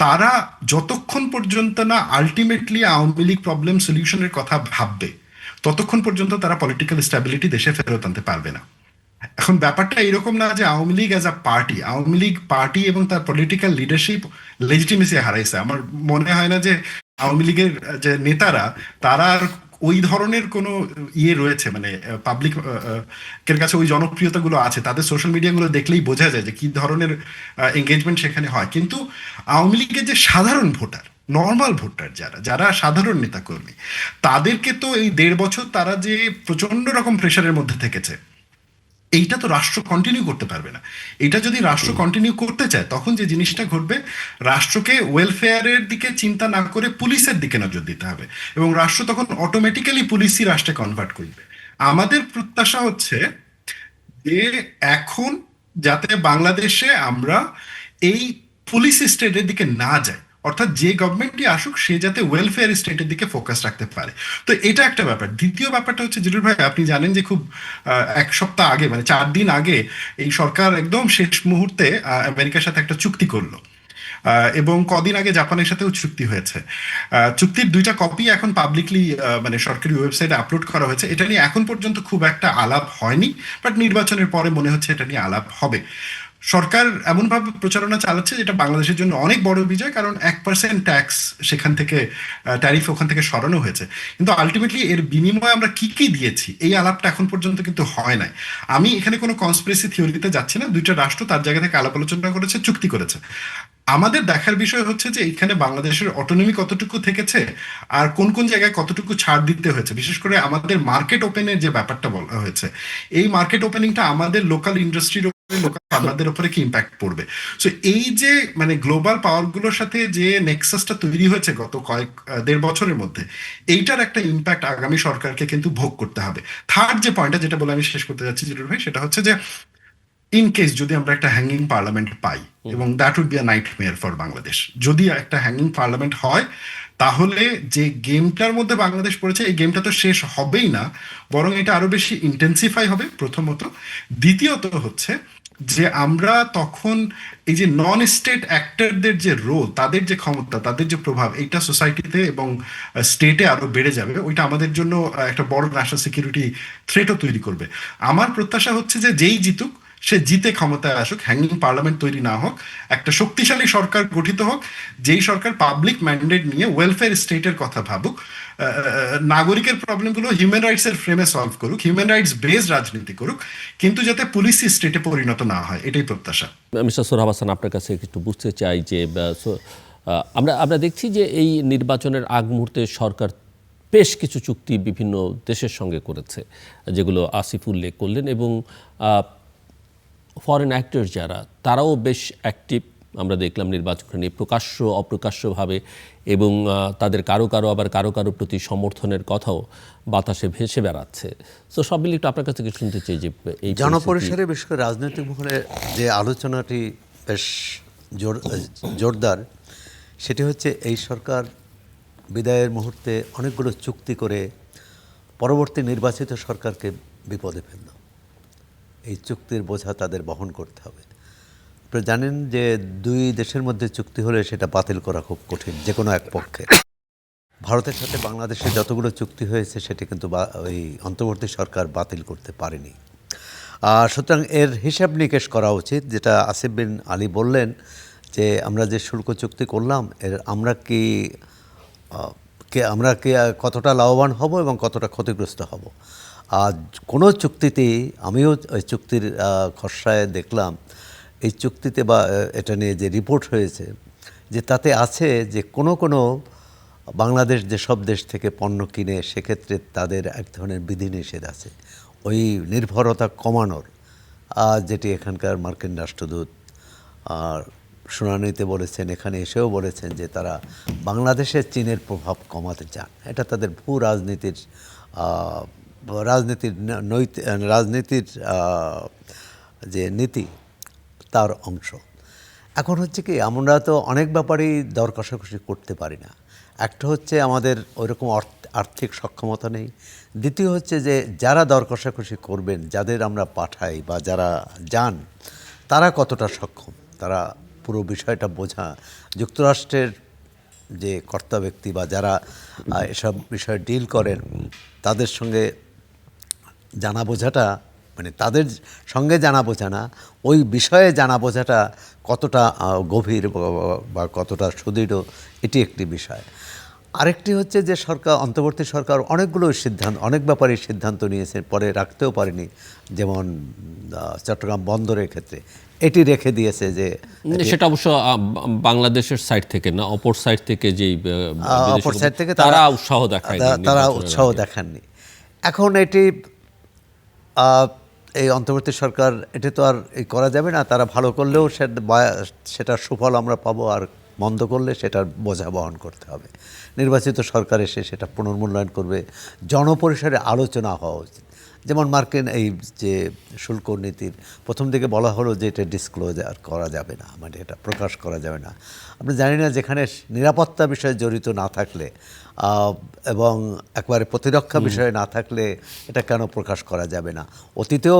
S3: তারা যতক্ষণ পর্যন্ত না আলটিমেটলি আওয়ামী লীগ প্রবলেম সলিউশনের কথা ভাববে, ততক্ষণ পর্যন্ত তারা পলিটিক্যাল স্ট্যাবিলিটি দেশে ফেরত আনতে পারবে না। এখন ব্যাপারটা এরকম না যে Awami League as a party, Awami League party এবং তার পলিটিক্যাল লিডারশিপ লেজিটিমেসি হারাইছে। আমার মনে হয় না যে আওয়ামী লীগের যে নেতারা, তারা আর ওই ধরনের কোনো ইয়ে রয়েছে, মানে পাবলিক এর কাছে ওই জনপ্রিয়তাগুলো আছে। তাদের সোশ্যাল মিডিয়াগুলো দেখলেই বোঝা যায় যে কি ধরনের এঙ্গেজমেন্ট সেখানে হয়। কিন্তু আওয়ামী লীগের যে সাধারণ ভোটার, নর্মাল ভোটার, যারা সাধারণ নেতাকর্মী, তাদেরকে তো এই 1.5 বছর তারা যে প্রচন্ড রকম প্রেশারের মধ্যে থেকেছে, এইটা তো রাষ্ট্র কন্টিনিউ করতে পারবে না। এটা যদি রাষ্ট্র কন্টিনিউ করতে চায়, তখন যে জিনিসটা ঘটবে, রাষ্ট্রকে ওয়েলফেয়ারের দিকে চিন্তা না করে পুলিশের দিকে নজর দিতে হবে, এবং রাষ্ট্র তখন অটোমেটিক্যালি পুলিশই রাষ্ট্রে কনভার্ট করবে। আমাদের প্রত্যাশা হচ্ছে যে এখন যাতে বাংলাদেশে আমরা এই পুলিশ স্টেটের দিকে না যাই, অর্থাৎ যে গভর্নমেন্টই আসুক সে যাতে ওয়েলফেয়ার স্টেটের দিকে ফোকাস রাখতে পারে। তো এটা একটা ব্যাপার। দ্বিতীয় ব্যাপারটা হচ্ছে জিলুর ভাই, আপনি জানেন যে খুব 1 সপ্তাহ আগে, মানে 4 দিন আগে, এই সরকার একদম শেষ মুহূর্তে আমেরিকার সাথে একটা চুক্তি করলো, এবং কদিন আগে জাপানের সাথেও চুক্তি হয়েছে। চুক্তির 2টা কপি এখন পাবলিকলি মানে সরকারি ওয়েবসাইটে আপলোড করা হয়েছে। এটা নিয়ে এখন পর্যন্ত খুব একটা আলাপ হয়নি, বাট নির্বাচনের পরে মনে হচ্ছে এটা নিয়ে আলাপ হবে। সরকার এমনভাবে প্রচারণা চালাচ্ছে যেটা বাংলাদেশের জন্য অনেক বড় বিজয়, কারণ 1% ট্যাক্স সেখান থেকে, ট্যারিফ ওখান থেকে সরানো হয়েছে। কিন্তু আলটিমেটলি এর বিনিময়ে আমরা কি কি দিয়েছি, এই আলাপটা এখন পর্যন্ত কিন্তু হয় নাই। আমি এখানে কোনো কনস্পিরেসি থিওরিতে যাচ্ছি না। 2টা রাষ্ট্র তার জায়গা থেকে আলাপ আলোচনা করেছে, চুক্তি করেছে। আমাদের দেখার বিষয় হচ্ছে যে এখানে বাংলাদেশের অটোনমি কতটুকু থেকেছে, আর কোন কোন জায়গায় কতটুকু ছাড় দিতে হয়েছে। বিশেষ করে আমাদের মার্কেট ওপেনের যে ব্যাপারটা বলা হয়েছে, এই মার্কেট ওপেনিংটা আমাদের লোকাল ইন্ডাস্ট্রির উপরে, লোকাল ফার্মারদের উপরে কি ইম্প্যাক্ট পড়বে। সো এই যে মানে গ্লোবাল পাওয়ারগুলোর সাথে যে নেক্সাসটা তৈরি হয়েছে গত 1.5 বছরের মধ্যে, এইটার একটা ইম্প্যাক্ট আগামী সরকারকে কিন্তু ভোগ করতে হবে। থার্ড যে পয়েন্টটা, যেটা বলে আমি শেষ করতে যাচ্ছি জিলুর ভাই, সেটা হচ্ছে যে ইন কেস যদি আমরা একটা হ্যাঙ্গিং পার্লামেন্ট পাই, এবং that would be a nightmare for Bangladesh, যদি একটা হ্যাঙ্গিং পার্লামেন্ট হয়, তাহলে যে গেমটার মধ্যে বাংলাদেশ পড়েছে, এই গেমটা তো শেষ হবেই না, বরং এটা আরো বেশি ইন্টেন্সিফাই হবে, প্রথমত। দ্বিতীয়ত হচ্ছে যে আমরা তখন এই যে নন স্টেট অ্যাক্টরদের যে রোল, তাদের যে ক্ষমতা, তাদের যে প্রভাব, এইটা সোসাইটিতে এবং স্টেটে আরো বেড়ে যাবে। ওইটা আমাদের জন্য একটা বড় ন্যাশনাল সিকিউরিটি থ্রেটও তৈরি করবে। আমার প্রত্যাশা হচ্ছে যে যেই জিতুক, সে জিতে ক্ষমতায় আসুক, হ্যাঙ্গিং পার্লামেন্ট তৈরি না হোক, একটা শক্তিশালী সরকার গঠিত হোক, যেই সরকার পাবলিক ম্যান্ডেট নিয়ে ওয়েলফেয়ার স্টেটের কথা ভাবুক, নাগরিকের প্রবলেমগুলো হিউম্যান রাইটসের ফ্রেমে সলভ করুক, হিউম্যান রাইটস বেসড রাজনীতি করুক, কিন্তু যাতে পুলিশি স্টেটে পরিণত না হয়, এটাই প্রত্যাশা।
S1: মিস্টার সোহরাব হাসান, আপনার কাছে একটু বুঝতে চাই যে আমরা দেখছি যে এই নির্বাচনের আগ মুহূর্তে সরকার বেশ কিছু চুক্তি বিভিন্ন দেশের সঙ্গে করেছে, যেগুলো আসিফ উল্লেখ করলেন, এবং ফরেন অ্যাক্টর যারা তারাও বেশ অ্যাক্টিভ আমরা দেখলাম নির্বাচন নিয়ে, প্রকাশ্য অপ্রকাশ্যভাবে, এবং তাদের কারো কারো প্রতি সমর্থনের কথাও বাতাসে ভেসে বেড়াচ্ছে। তো সব মিলিয়ে একটু আপনার কাছ থেকে শুনতে চাই যে এই
S2: জনপরিসরে বিশেষ করে রাজনৈতিক মহলে যে আলোচনাটি বেশ জোরদার, সেটি হচ্ছে এই সরকার বিদায়ের মুহূর্তে অনেকগুলো চুক্তি করে পরবর্তী নির্বাচিত সরকারকে বিপদে ফেলল। এই চুক্তির বোঝা তাদের বহন করতে হবে। আপনি জানেন যে দুই দেশের মধ্যে চুক্তি হলে সেটা বাতিল করা খুব কঠিন, যে কোনো এক পক্ষে। ভারতের সাথে বাংলাদেশের যতগুলো চুক্তি হয়েছে সেটি কিন্তু ওই অন্তর্বর্তী সরকার বাতিল করতে পারেনি। সুতরাং এর হিসাব নিকেশ করা উচিত। যেটা আসিফ বিন আলী বললেন যে আমরা যে শুল্ক চুক্তি করলাম, এর আমরা কি কতটা লাভবান হব এবং কতটা ক্ষতিগ্রস্ত হব। আর কোনো চুক্তিতেই, আমিও ওই চুক্তির খসড়ায় দেখলাম, এই চুক্তিতে বা এটা নিয়ে যে রিপোর্ট হয়েছে, যে তাতে আছে যে কোনো বাংলাদেশ যেসব দেশ থেকে পণ্য কিনে সেক্ষেত্রে তাদের এক ধরনের বিধিনিষেধ আছে ওই নির্ভরতা কমানোর, যেটি এখানকার মার্কিন রাষ্ট্রদূত শুনানিতে বলেছেন, এখানে এসেও বলেছেন যে তারা বাংলাদেশের চীনের প্রভাব কমাতে চান। এটা তাদের ভূ রাজনীতির যে নীতি তার অংশ। এখন হচ্ছে কি, আমরা তো অনেক ব্যাপারেই দর কষাকষি করতে পারি না। একটা হচ্ছে আমাদের ওইরকম আর্থিক সক্ষমতা নেই। দ্বিতীয় হচ্ছে যে যারা দর কষাকষি করবেন, যাদের আমরা পাঠাই বা যারা যান, তারা কতটা সক্ষম, তারা পুরো বিষয়টা বোঝা। যুক্তরাষ্ট্রের যে কর্তা ব্যক্তি বা যারা এসব বিষয়ে ডিল করেন, তাদের সঙ্গে জানা বোঝাটা, মানে তাদের সঙ্গে জানা বোঝা না, ওই বিষয়ে জানা বোঝাটা কতটা গভীর বা কতটা সুদৃঢ়, এটি একটি বিষয়। আরেকটি হচ্ছে যে অন্তর্বর্তী সরকার অনেক ব্যাপারে সিদ্ধান্ত নিয়েছে, পরে রাখতেও পারেনি। যেমন চট্টগ্রাম বন্দরের ক্ষেত্রে এটি রেখে দিয়েছে যে
S1: সেটা অবশ্য বাংলাদেশের সাইড থেকে না, অপর সাইড থেকে তারা উৎসাহ
S2: দেখাননি। এখন এটি এই অন্তর্বর্তী সরকার, এটি তো আর করা যাবে না। তারা ভালো করলেও সেটার সুফল আমরা পাবো, আর মন্দ করলে সেটার বোঝা বহন করতে হবে। নির্বাচিত সরকার এসে সেটা পুনর্মূল্যায়ন করবে। জনপরিসরে আলোচনা হওয়া উচিত। যেমন মার্কিন এই যে শুল্ক নীতির প্রথম দিকে বলা হলো যে এটা ডিসক্লোজার করা যাবে না, মানে এটা প্রকাশ করা যাবে না। আপনি জানি না, যেখানে নিরাপত্তা বিষয়ে জড়িত না থাকলে এবং একবারে প্রতিরক্ষা বিষয়ে না থাকলে এটা কেন প্রকাশ করা যাবে না। অতীতেও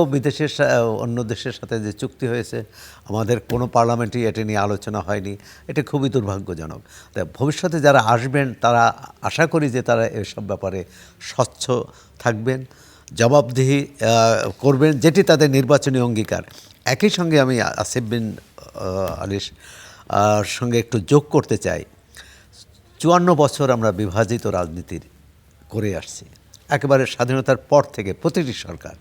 S2: অন্য দেশের সাথে যে চুক্তি হয়েছে, আমাদের কোনো পার্লামেন্টেই এটি নিয়ে আলোচনা হয়নি। এটা খুবই দুর্ভাগ্যজনক। তাই ভবিষ্যতে যারা আসবেন, তারা আশা করি যে তারা এসব ব্যাপারে স্বচ্ছ থাকবেন, জবাবদিহি করবেন, যেটি তাদের নির্বাচনী অঙ্গীকার। একই সঙ্গে আমি আসিফ বিন আলীর সঙ্গে একটু যোগ করতে চাই। 54 বছর আমরা বিভাজিত রাজনীতির করে আসছি, একেবারে স্বাধীনতার পর থেকে প্রতিটি সরকার।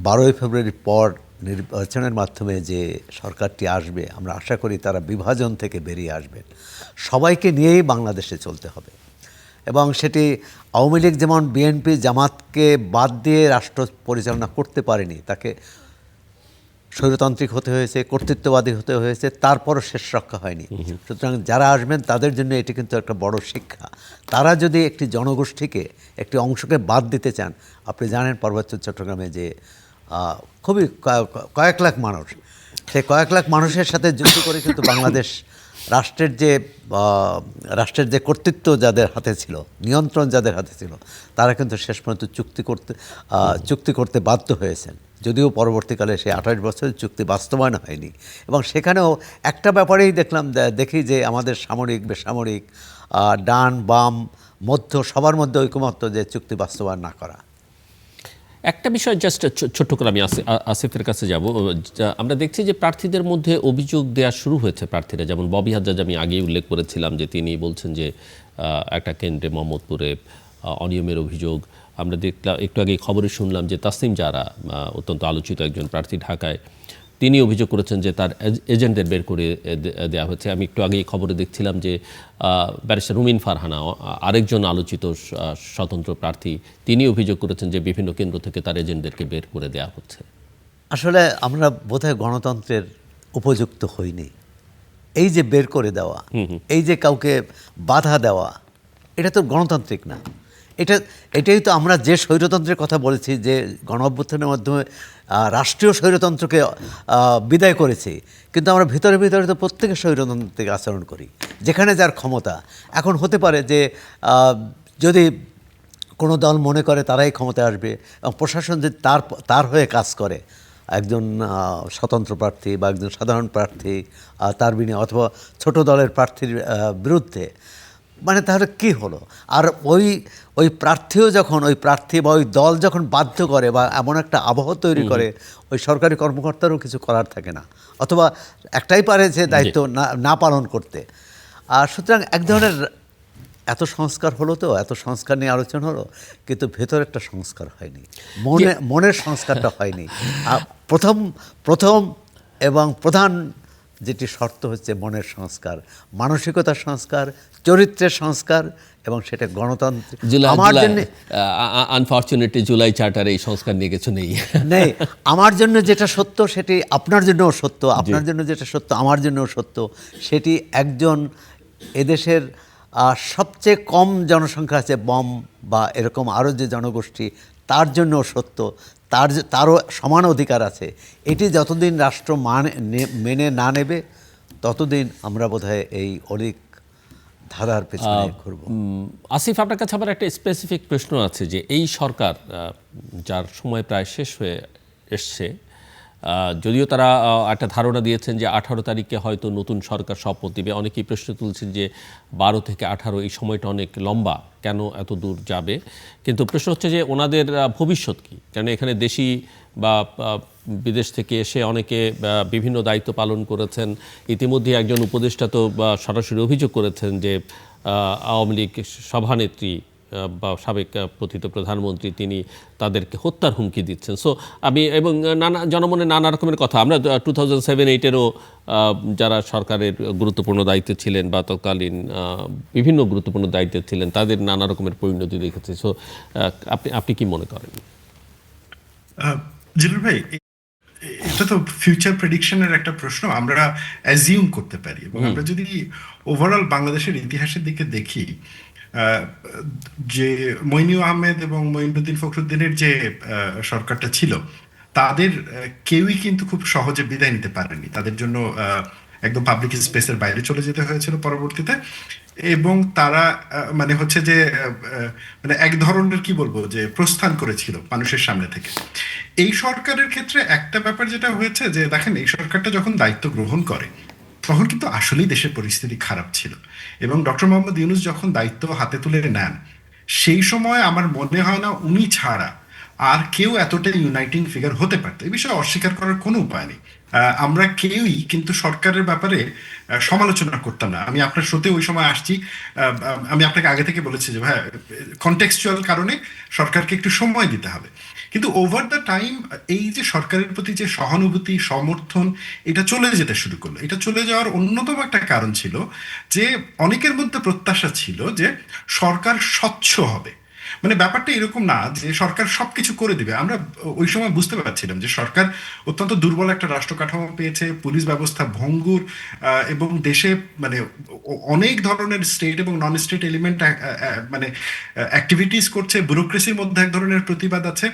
S2: 12ই ফেব্রুয়ারির পর নির্বাচনের মাধ্যমে যে সরকারটি আসবে, আমরা আশা করি তারা বিভাজন থেকে বেরিয়ে আসবেন। সবাইকে নিয়েই বাংলাদেশে চলতে হবে, এবং সেটি আওয়ামী লীগ যেমন বিএনপি জামাতকে বাদ দিয়ে রাষ্ট্র পরিচালনা করতে পারেনি, তাকে স্বৈরতান্ত্রিক হতে হয়েছে, কর্তৃত্ববাদী হতে হয়েছে, তারপরও শেষ রক্ষা হয়নি। সুতরাং যারা আসবেন তাদের জন্য এটি কিন্তু একটা বড় শিক্ষা। তারা যদি একটি জনগোষ্ঠীকে, একটি অংশকে বাদ দিতে চান, আপনি জানেন পার্বত্য চট্টগ্রামে যে খুবই কয়েক লাখ মানুষ, সেই কয়েক লাখ মানুষের সাথে যুদ্ধ করে কিন্তু বাংলাদেশ রাষ্ট্রের যে কর্তৃত্ব যাদের হাতে ছিল, নিয়ন্ত্রণ যাদের হাতে ছিল, তারা কিন্তু শেষ পর্যন্ত চুক্তি করতে বাধ্য হয়েছেন। যদিও পরবর্তীকালে সেই 28 বছরের চুক্তি বাস্তবায়ন হয়নি। এবং সেখানেও একটা ব্যাপারেই দেখি যে আমাদের সামরিক, বেসামরিক, ডান বাম মধ্য সবার মধ্যে ঐকমত্য যে চুক্তি বাস্তবায়ন না করা।
S1: একটা বিষয় জাস্ট ছোট্ট করে আমি আসিফের কাছে যাব। আমরা দেখছি যে প্রার্থীদের মধ্যে অভিযোগ দেওয়া শুরু হয়েছে প্রার্থীরা, যেমন ববি হাজ্জাজ আমি আগেই উল্লেখ করেছিলাম যে তিনি বলছেন যে একটা কেন্দ্রে মোহাম্মদপুরে অনিয়মের অভিযোগ। আমরা দেখলাম একটু আগে খবরে শুনলাম যে তাসনিম জারা, অত্যন্ত আলোচিত একজন প্রার্থী ঢাকায়, তিনি অভিযোগ করেছেন যে তার এজেন্টদের বের করে দেওয়া হয়েছে। আমি একটু আগেই খবরে দেখছিলাম যে ব্যারিস্টার রুমিন ফারহানা, আরেকজন আলোচিত স্বতন্ত্র প্রার্থী, তিনি অভিযোগ করেছেন যে বিভিন্ন কেন্দ্র থেকে তার এজেন্টদেরকে বের করে দেওয়া হচ্ছে।
S2: আসলে আমরা বোধহয় গণতন্ত্রের উপযুক্ত হইনি। এই যে বের করে দেওয়া, এই যে কাউকে বাধা দেওয়া, এটা তো গণতান্ত্রিক না। এটাই তো আমরা যে স্বৈরতন্ত্রের কথা বলেছি, যে গণ অভ্যুত্থানের মাধ্যমে রাষ্ট্রীয় স্বৈরতন্ত্রকে বিদায় করেছি, কিন্তু আমরা ভিতরে ভিতরে তো প্রত্যেকে স্বৈরতন্ত্রকে আচরণ করি, যেখানে যার ক্ষমতা। এখন হতে পারে যে যদি কোনো দল মনে করে তারাই ক্ষমতায় আসবে এবং প্রশাসন যদি তার হয়ে কাজ করে, একজন স্বতন্ত্র প্রার্থী বা একজন সাধারণ প্রার্থী তার বিনিময়ে, অথবা ছোট দলের প্রার্থীর বিরুদ্ধে, মানে তাহলে কী হলো? আর ওই প্রার্থীও যখন, ওই প্রার্থী বা ওই দল যখন বাধ্য করে বা এমন একটা আবহ তৈরি করে, ওই সরকারি কর্মকর্তারও কিছু করার থাকে না, অথবা একটাই পারে যে দায়িত্ব না পালন করতে। আর সুতরাং এক ধরনের এত সংস্কার হলো, তো এত সংস্কার নিয়ে আলোচনা হলো, কিন্তু ভেতরে একটা সংস্কার হয়নি, মনের সংস্কারটা হয়নি। আর প্রথম এবং প্রধান যেটি শর্ত হচ্ছে মনের সংস্কার, মানসিকতার সংস্কার, চরিত্রের সংস্কার, এবং সেটা গণতন্ত্র। আমার জন্য
S1: আনফরচুনেটলি জুলাই চার্টারে এই সংস্কার নিয়ে কিছু নেই।
S2: আমার জন্য যেটা সত্য সেটি আপনার জন্যও সত্য, আপনার জন্য যেটা সত্য আমার জন্যও সত্য। সেটি একজন এদেশের সবচেয়ে কম জনসংখ্যা আছে বম বা এরকম আরও যে জনগোষ্ঠী, তার জন্যও সত্য, তারও সমান অধিকার আছে। এটি যতদিন রাষ্ট্র মেনে না নেবে, ততদিন আমরা বোধহয় এই অলিক ধারার পেছনে ঘুরব।
S1: আসিফ, আপনার কাছে আবার একটা স্পেসিফিক প্রশ্ন আছে যে এই সরকার, যার সময় প্রায় শেষ হয়ে এসছে, যদিও তারা একটা ধারণা দিয়েছেন যে 18 তারিখে হয়তো নতুন সরকার শপথ দিবে, অনেকেই প্রশ্ন তুলছেন যে 12 থেকে 18 এই সময়টা অনেক লম্বা, কেন এত দূর যাবে? কিন্তু প্রশ্ন হচ্ছে যে ওনাদের ভবিষ্যৎ কী? কারণ এখানে দেশি বা বিদেশ থেকে এসে অনেকে বিভিন্ন দায়িত্ব পালন করেছেন। ইতিমধ্যে একজন উপদেষ্টা তো সরাসরি অভিযোগ করেছেন যে আওয়ামী লীগ সভানেত্রী বা সাবেক প্রথিত প্রধানমন্ত্রী, তিনি তাদেরকে হত্যার হুমকি দিচ্ছেন। সো এবং জনমনে নানা রকমের কথা। আমরা 2007-08-এরও যারা সরকারের গুরুত্বপূর্ণ দায়িত্বে ছিলেন বা তৎকালীন বিভিন্ন গুরুত্বপূর্ণ দায়িত্বে ছিলেন, তাদের নানা রকমের পরিণতি দেখেছি। সো আপনি কি মনে করেন?
S3: জিলুর ভাই, এটা তো ফিউচার প্রেডিকশনের একটা প্রশ্ন, আমরা অ্যাজিউম করতে পারি। এবং আমরা যদি ওভারঅল বাংলাদেশের ইতিহাসের দিকে দেখি, যে মইনুল আহমেদ এবং মঈনুদ্দিন ফখরুদ্দিনের যে সরকারটা ছিল, তাদের কেউই কিন্তু খুব সহজে বিদায় নিতে পারেনি। তাদের জন্য একদম পাবলিক স্পেসের বাইরে চলে যেতে হয়েছিল পরবর্তীতে। এবং তারা মানে হচ্ছে যে মানে এক ধরনের কি বলবো যে প্রস্থান করেছিল মানুষের সামনে থেকে। এই সরকারের ক্ষেত্রে একটা ব্যাপার যেটা হয়েছে যে দেখেন, এই সরকারটা যখন দায়িত্ব গ্রহণ করে তখন কিন্তু আসলেই দেশের পরিস্থিতি খারাপ ছিল। এবং ডক্টর মোহাম্মদ ইউনূস যখন দায়িত্ব হাতে তুলে নেন, সেই সময় আমার মনে হয় না উনি ছাড়া আর কেউ এতটা ইউনাইটিং ফিগার হতে পারত। এই বিষয়ে অস্বীকার করার কোনো উপায় নেই। আমরা কেউই কিন্তু সরকারের ব্যাপারে সমালোচনা করতাম না। আমি আপনার সাথে ওই সময় আসছি, আমি আপনাকে আগে থেকে বলেছি যে ভাই, কনটেক্সচুয়াল কারণে সরকারকে একটু সময় দিতে হবে। কিন্তু ওভার দ্য টাইম এই যে সরকারের প্রতি যে সহানুভূতি, সমর্থন, এটা চলে যেতে শুরু করলো। এটা চলে যাওয়ার অন্যতম একটা কারণ ছিল যে অনেকের মধ্যে প্রত্যাশা ছিল যে সরকার স্বচ্ছ হবে। মানে ব্যাপারটা এরকম না যে সরকার সবকিছু করে দিবে। আমরা ওই সময় বুঝতে পারছিলাম যে সরকার অত্যন্ত দুর্বল একটা রাষ্ট্র কাঠামো পেয়েছে, পুলিশ ব্যবস্থা ভঙ্গুর, এবং দেশে মানে অনেক ধরনের স্টেট এবং নন স্টেট এলিমেন্ট মানে অ্যাক্টিভিটিস করছে, ব্যুরোক্রেসির মধ্যে এক ধরনের প্রতিবাদ আছে।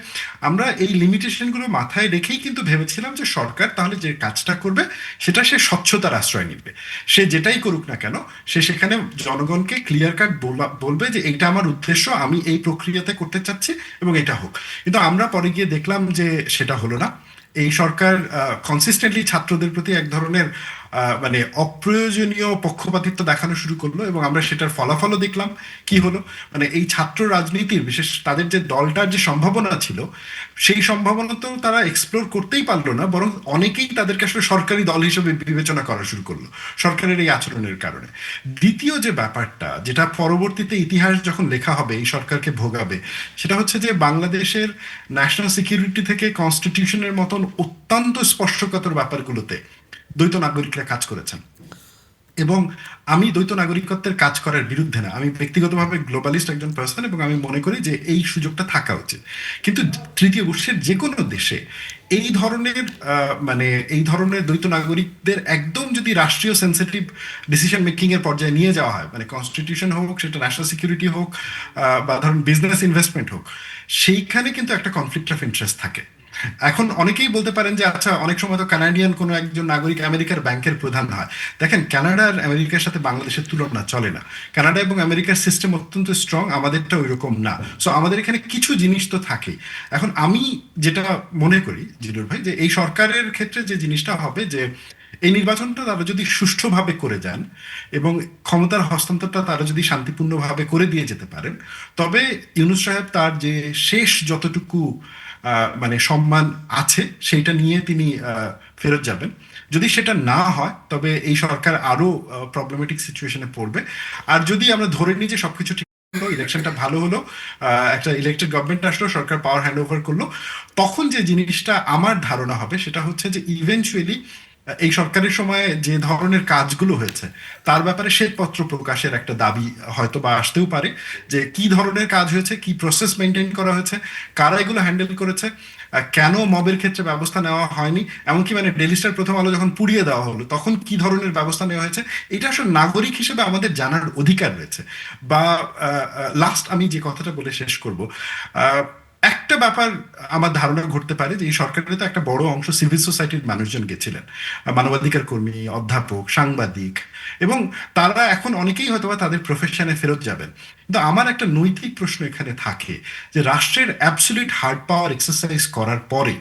S3: আমরা এই লিমিটেশনগুলো মাথায় রেখেই কিন্তু ভেবেছিলাম যে সরকার তাহলে যে কাজটা করবে সেটা সে স্বচ্ছতার আশ্রয় নিবে। সে যেটাই করুক না কেন, সে সেখানে জনগণকে ক্লিয়ার কাট বলবে যে এইটা আমার উদ্দেশ্য, আমি এই প্রক্রিয়াতে করতে চাচ্ছি এবং এটা হোক। কিন্তু আমরা পরে গিয়ে দেখলাম যে সেটা হলো না। এই সরকার কনসিস্টেন্টলি ছাত্রদের প্রতি এক ধরনের মানে অপ্রয়োজনীয় পক্ষপাতিত্ব দেখানো শুরু করলো, এবং আমরা সেটার ফলাফলও দেখলাম কি হলো। মানে এই ছাত্র রাজনীতির বিশেষ তাদের যে দলটার যে সম্ভাবনা ছিল, সেই সম্ভাবনা তো তারা এক্সপ্লোর করতেই পারলো না, বরং অনেকেই তাদেরকে আসলে সরকারি দল হিসেবে বিবেচনা করা শুরু করলো সরকারের এই আচরণের কারণে। দ্বিতীয় যে ব্যাপারটা, যেটা পরবর্তীতে ইতিহাস যখন লেখা হবে এই সরকারকে ভোগাবে, সেটা হচ্ছে যে বাংলাদেশের ন্যাশনাল সিকিউরিটি থেকে কনস্টিটিউশনের মতন অত্যন্ত স্পর্শকাতর ব্যাপারগুলোতে দ্বৈত নাগরিকরা কাজ করেছেন। এবং আমি দ্বৈত নাগরিকত্বের কাজ করার বিরুদ্ধে না, আমি ব্যক্তিগতভাবে গ্লোবালিস্ট একজন পার্সন, এবং আমি মনে করি যে এই সুযোগটা থাকা উচিত। কিন্তু তৃতীয় বিশ্বের যে কোনো দেশে এই ধরনের মানে এই ধরনের দ্বৈত নাগরিকদের একদম যদি রাষ্ট্রীয় সেন্সিটিভ ডিসিশন মেকিং এর পর্যায়ে নিয়ে যাওয়া হয়, মানে কনস্টিটিউশন হোক, সেটা ন্যাশনাল সিকিউরিটি হোক, বা ধরুন বিজনেস ইনভেস্টমেন্ট হোক, সেইখানে কিন্তু একটা কনফ্লিক্ট অফ ইন্টারেস্ট থাকে। এখন অনেকেই বলতে পারেন যে আচ্ছা, অনেক সময় তো কানাডিয়ান কোনো একজন নাগরিক আমেরিকার ব্যাংকের প্রধান হয়। দেখেন, কানাডা আর আমেরিকার সাথে বাংলাদেশের তুলনা চলে না। কানাডা এবং আমেরিকার সিস্টেম অত্যন্ত স্ট্রং, আমাদেরটা ওই রকম না। সো আমাদের এখানে কিছু জিনিস তো থাকে। এখন আমি যেটা মনে করি জিলুর ভাই, যে এই সরকারের ক্ষেত্রে যে জিনিসটা হবে, যে এই নির্বাচনটা তারা যদি সুষ্ঠুভাবে করে যান এবং ক্ষমতার হস্তান্তরটা তারা যদি শান্তিপূর্ণভাবে করে দিয়ে যেতে পারেন, তবে ইউনূস সাহেব তার যে শেষ যতটুকু মানে সম্মান আছে সেইটা নিয়ে তিনি ফেরত যাবেন। যদি সেটা না হয়, তবে এই সরকার আরো প্রবলেমেটিক সিচুয়েশনে পড়বে। আর যদি আমরা ধরে নিই যে সবকিছু ঠিক হলো, ইলেকশনটা ভালো হলো, একটা ইলেকটেড গভর্নমেন্ট আসলো, সরকার পাওয়ার হ্যান্ড ওভার করলো, তখন যে জিনিসটা আমার ধারণা হবে সেটা হচ্ছে যে ইভেনচুয়ালি এই সরকারের সময়ে যে ধরনের কাজগুলো হয়েছে তার ব্যাপারে শ্বেতপত্র প্রকাশের একটা দাবি হয়তো বা আসতেও পারে, যে কি ধরনের কাজ হয়েছে, কি প্রসেস মেনটেন করা হয়েছে, কারা এগুলো হ্যান্ডেল করেছে, কেন মবের ক্ষেত্রে ব্যবস্থা নেওয়া হয়নি, এমনকি মানে ডেইলি স্টার প্রথম আলো যখন পুড়িয়ে দেওয়া হলো তখন কি ধরনের ব্যবস্থা নেওয়া হয়েছে, এটা আসলে নাগরিক হিসেবে আমাদের জানার অধিকার রয়েছে। বা লাস্ট আমি যে কথাটা বলে শেষ করব, একটা ব্যাপার আমার ধারণা ঘটতে পারে যে এই সরকারের তো একটা বড় অংশ সিভিল সোসাইটির মানুষজন গেছিলেন, মানবাধিকার কর্মী, অধ্যাপক, সাংবাদিক, এবং তারা এখন অনেকেই হয়তো তাদের প্রফেশনে ফেরত যাবেন। কিন্তু আমার একটা নৈতিক প্রশ্ন এখানে থাকে, যে রাষ্ট্রের অ্যাবসলিউট হার্ড পাওয়ার এক্সারসাইজ করার পরে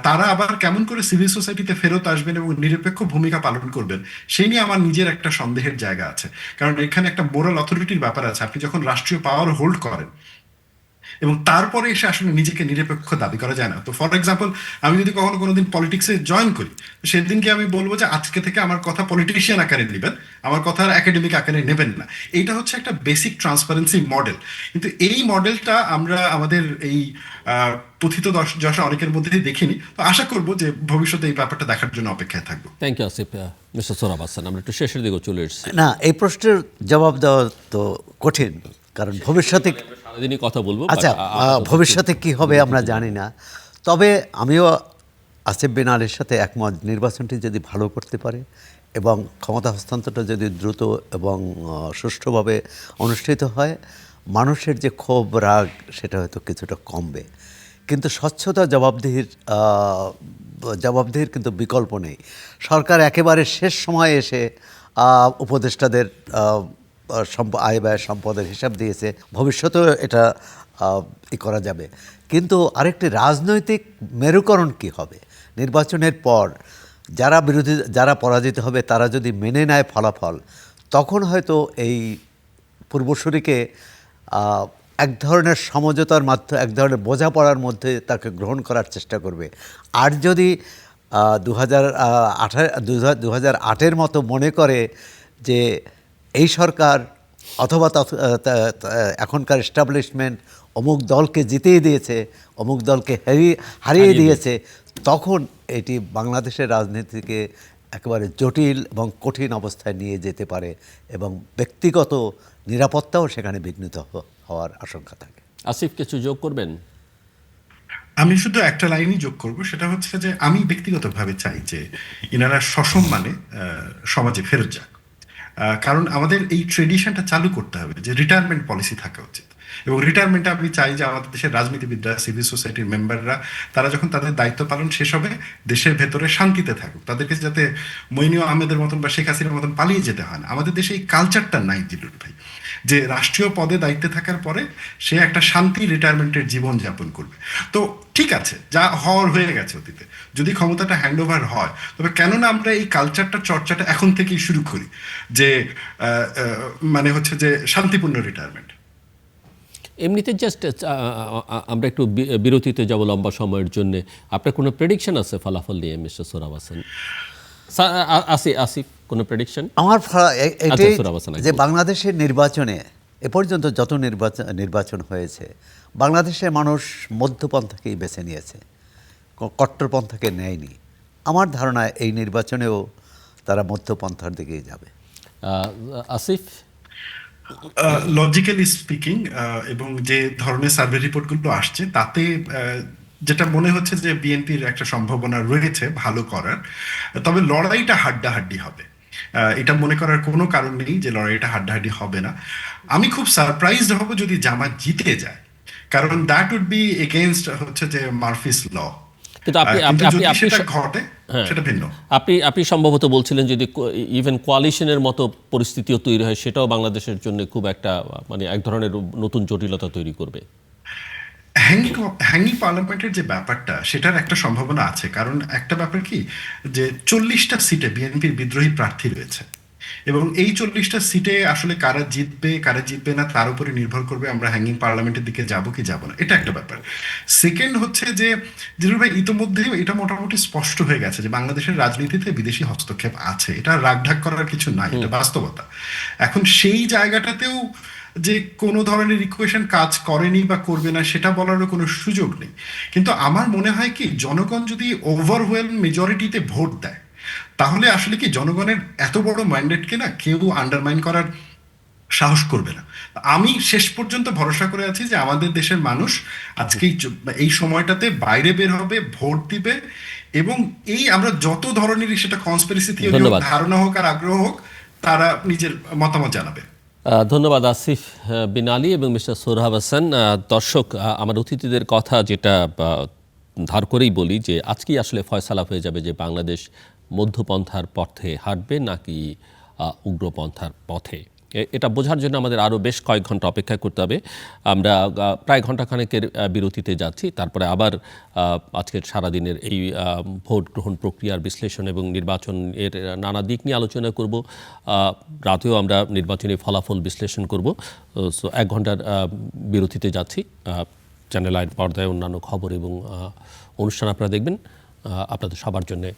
S3: তারা আবার কেমন করে সিভিল সোসাইটিতে ফেরত আসবেন এবং নিরপেক্ষ ভূমিকা পালন করবেন, সেই নিয়ে আমার নিজের একটা সন্দেহের জায়গা আছে। কারণ এখানে একটা মোরাল অথরিটির ব্যাপার আছে। আপনি যখন রাষ্ট্রীয় পাওয়ার হোল্ড করেন এবং তারপরে এসে আসলে নিজেকে নিরপেক্ষ দাবি করা যায় না। তো ফর এক্সাম্পল, আমি যদি কখনো কোনোদিন পলিটিক্সে জয়েন করি, সেদিনকে আমি বলবো যে আজকে থেকে আমার কথা পলিটিশিয়ান আকারে নেবেন, আমার কথা একাডেমিক আকারে নেবেন না। এইটা হচ্ছে একটা বেসিক ট্রান্সপারেন্সি মডেল। কিন্তু এই মডেলটা আমরা আমাদের এই পথিত যশা অনেকের মধ্যেই দেখিনি। তো আশা করবো যে ভবিষ্যতে এই ব্যাপারটা দেখার জন্য অপেক্ষায় থাকবো।
S1: Thank you Asif. Mister Sohrab Hasan, আমরা একটু শেষের দিকে চলে এসেছি।
S2: না, এই প্রশ্নের জবাব দেওয়া তো কঠিন, কারণ ভবিষ্যতে
S1: সারাদিনই কথা বলবো।
S2: আচ্ছা, ভবিষ্যতে কি হবে আমরা জানি না। তবে আমিও আসিফ বিন আলীর সাথে একমত, নির্বাচনটি যদি ভালো করতে পারে এবং ক্ষমতা হস্তান্তরটা যদি দ্রুত এবং সুষ্ঠুভাবে অনুষ্ঠিত হয়, মানুষের যে ক্ষোভ রাগ সেটা হয়তো কিছুটা কমবে। কিন্তু স্বচ্ছতা জবাবদিহির কিন্তু বিকল্প নেই। সরকার একেবারে শেষ সময়ে এসে উপদেষ্টাদের আয় ব্যয় সম্পদের হিসাব দিয়েছে, ভবিষ্যতেও এটা করা যাবে। কিন্তু আরেকটি রাজনৈতিক মেরুকরণ কি হবে নির্বাচনের পর? যারা পরাজিত হবে তারা যদি মেনে নেয় ফলাফল, তখন হয়তো এই পূর্বসূরিকে এক ধরনের সমঝোতার মাধ্যমে, এক ধরনের বোঝাপড়ার মধ্যে তাকে গ্রহণ করার চেষ্টা করবে। আর যদি 2008-এর মতো মনে করে যে এই সরকার অথবা এখনকার এস্টাবলিশমেন্ট অমুক দলকে জিতিয়ে দিয়েছে, অমুক দলকে হারিয়ে দিয়েছে, তখন এটি বাংলাদেশের রাজনীতিকে একেবারে জটিল এবং কঠিন অবস্থায় নিয়ে যেতে পারে এবং ব্যক্তিগত নিরাপত্তাও সেখানে বিঘ্নিত হওয়ার আশঙ্কা থাকে।
S1: আসিফ, কিছু যোগ করবেন?
S3: আমি শুধু একটা লাইনই যোগ করব, সেটা হচ্ছে যে আমি ব্যক্তিগতভাবে চাই যে ইনারা সসম্মানে সমাজে ফেরত যাক। কারণ আমাদের এই ট্রেডিশনটা চালু করতে হবে যে রিটায়ারমেন্ট পলিসি থাকা উচিত, এবং রিটায়ারমেন্টে আমি চাই যে আমাদের দেশের রাজনীতিবিদরা, সিভিল সোসাইটির মেম্বাররা, তারা যখন তাদের দায়িত্ব পালন শেষ হবে দেশের ভেতরে শান্তিতে থাকুক, তাদেরকে যাতে মইনুল আহমেদের মতন বা শেখ হাসিনার মতন পালিয়ে যেতে হয় না। আমাদের দেশে এই কালচারটা নাই জিলুর ভাই, যে রাষ্ট্রীয় পদে দায়িত্বে থাকার পরে সে একটা শান্তি রিটায়ারমেন্টের জীবন যাপন করবে। তো ঠিক আছে, যা হওয়ার হয়ে গেছে অতীতে। যদি ক্ষমতাটা হ্যান্ড ওভার হয়, তবে কেন না আমরা এই কালচারটা চর্চাটা এখন থেকেই শুরু করি, যে মানে হচ্ছে যে শান্তিপূর্ণ রিটায়ারমেন্ট।
S1: এমনিতে জাস্ট আমরা একটু বিরতিতে যাব লম্বা সময়ের জন্য। আপনার কোনো প্রেডিকশন আছে ফলাফল নিয়ে মিস্টার সোহরাব হোসেন? আসিফ, কোনো প্রেডিকশন?
S2: আমার এটাই
S1: সোহরাব হোসেন
S2: যে বাংলাদেশের নির্বাচনে এ পর্যন্ত যত নির্বাচন হয়েছে, বাংলাদেশের মানুষ মধ্যপন্থাকেই বেছে নিয়েছে, কট্টরপন্থাকে নেয়নি। আমার ধারণা এই নির্বাচনেও তারা মধ্যপন্থার দিকেই যাবে।
S1: আসিফ?
S3: লজিক্যালি স্পিকিং এবং যে ধরনের সার্ভে রিপোর্টগুলো আসছে তাতে যেটা মনে হচ্ছে যে বিএনপির একটা সম্ভাবনা রয়েছে ভালো করার, তবে লড়াইটা হাড্ডাহাড্ডি হবে। এটা মনে করার কোনো কারণ নেই যে লড়াইটা হাড্ডাহাড্ডি হবে না। আমি খুব সারপ্রাইজড হব যদি জামাত জিতে যায়, কারণ দ্যাট উড বি এগেইনস্ট হচ্ছে যে মারফিস ল।
S1: কিন্তু
S3: যদি সেটা ঘটে সেটা ভিন্ন।
S1: আপনি সম্ভবত বলছিলেন যদি ইভেন কোয়ালিশনের মতো পরিস্থিতিও তৈরি হয়, সেটাও বাংলাদেশের জন্য খুব একটা মানে এক ধরনের নতুন জটিলতা তৈরি করবে।
S3: হ্যাঙ্গিং পার্লামেন্টের যে ব্যাপারটা, সেটার একটা সম্ভাবনা আছে। কারণ একটা ব্যাপার কি, যে 40টা সিটে বিএনপির বিদ্রোহী প্রার্থী রয়েছে, এবং এই 40টা সিটে আসলে কারা জিতবে না তার উপরে নির্ভর করবে আমরা হ্যাঙ্গিং পার্লামেন্টের দিকে যাব কি যাব না। এটা একটা ব্যাপার। সেকেন্ড হচ্ছে যে জিলুর ভাই, ইতোমধ্যে এটা মোটামুটি স্পষ্ট হয়ে গেছে যে বাংলাদেশের রাজনীতিতে বিদেশি হস্তক্ষেপ আছে, এটা রাগঢাক করার কিছু নাই, এটা বাস্তবতা। এখন সেই জায়গাটাতেও যে কোনো ধরনের ইকুয়েশন কাজ করেনি বা করবে না সেটা বলারও কোনো সুযোগ নেই। কিন্তু আমার মনে হয় কি, জনগণ যদি ওভারওয়েলম মেজরিটিতে ভোট দেয়, তাহলে আসলে কি জনগণের এত বড় ম্যান্ডেটকে না কেউ আন্ডারমাইন করার সাহস করবে না। আমি শেষ পর্যন্ত ভরসা করে আছি যে আমাদের দেশের মানুষ আজকে এই সময়টাতে বাইরে বের হবে, ভোট দিবে, এবং এই আমরা যত ধরনেরই সেটা কনস্পিরেসি থিওরি হোক, ধারণা হোক আর আগ্রহ হোক, তারা নিজের মতামত জানাবে।
S1: ধন্যবাদ আসিফ বিন আলী এবং মিস্টার সোহরাব হোসেন। দর্শক, আমার অতিথিদের কথা যেটা ধার করেই বলি যে আজকেই আসলে ফয়সালা হয়ে যাবে যে বাংলাদেশ মধ্যপন্থার পথে হাঁটবে নাকি উগ্রপন্থার পথে। এটা বোঝার জন্য আমাদের আরও বেশ কয়েক ঘন্টা অপেক্ষা করতে হবে। আমরা প্রায় ঘণ্টাখানেকের বিরতিতে যাচ্ছি, তারপরে আবার আজকের সারাদিনের এই ভোট গ্রহণ প্রক্রিয়ার বিশ্লেষণ এবং নির্বাচনের নানা দিক নিয়ে আলোচনা করব। রাতেও আমরা নির্বাচনী ফলাফল বিশ্লেষণ করব। সো 1 ঘন্টার বিরতিতে যাচ্ছি। চ্যানেল আইন পর্দায় অন্যান্য খবর এবং অনুষ্ঠান আপনারা দেখবেন। আপনাদের সবার জন্যে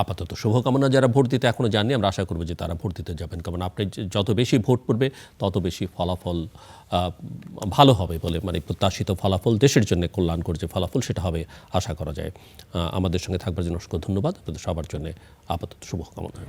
S1: আপাতত শুভকামনা। যারা ভোট দিতে এখনও যাননি, আমরা আশা করব যে তারা ভোট দিতে যাবেন, কারণ আপনি যত বেশি ভোট পড়বে তত বেশি ফলাফল ভালো হবে বলে, মানে প্রত্যাশিত ফলাফল, দেশের জন্য কল্যাণকর যে ফলাফল সেটা হবে আশা করা যায়। আমাদের সঙ্গে থাকবার জন্য অসংখ্য ধন্যবাদ। আপনাদের সবার জন্য আপাতত শুভকামনা।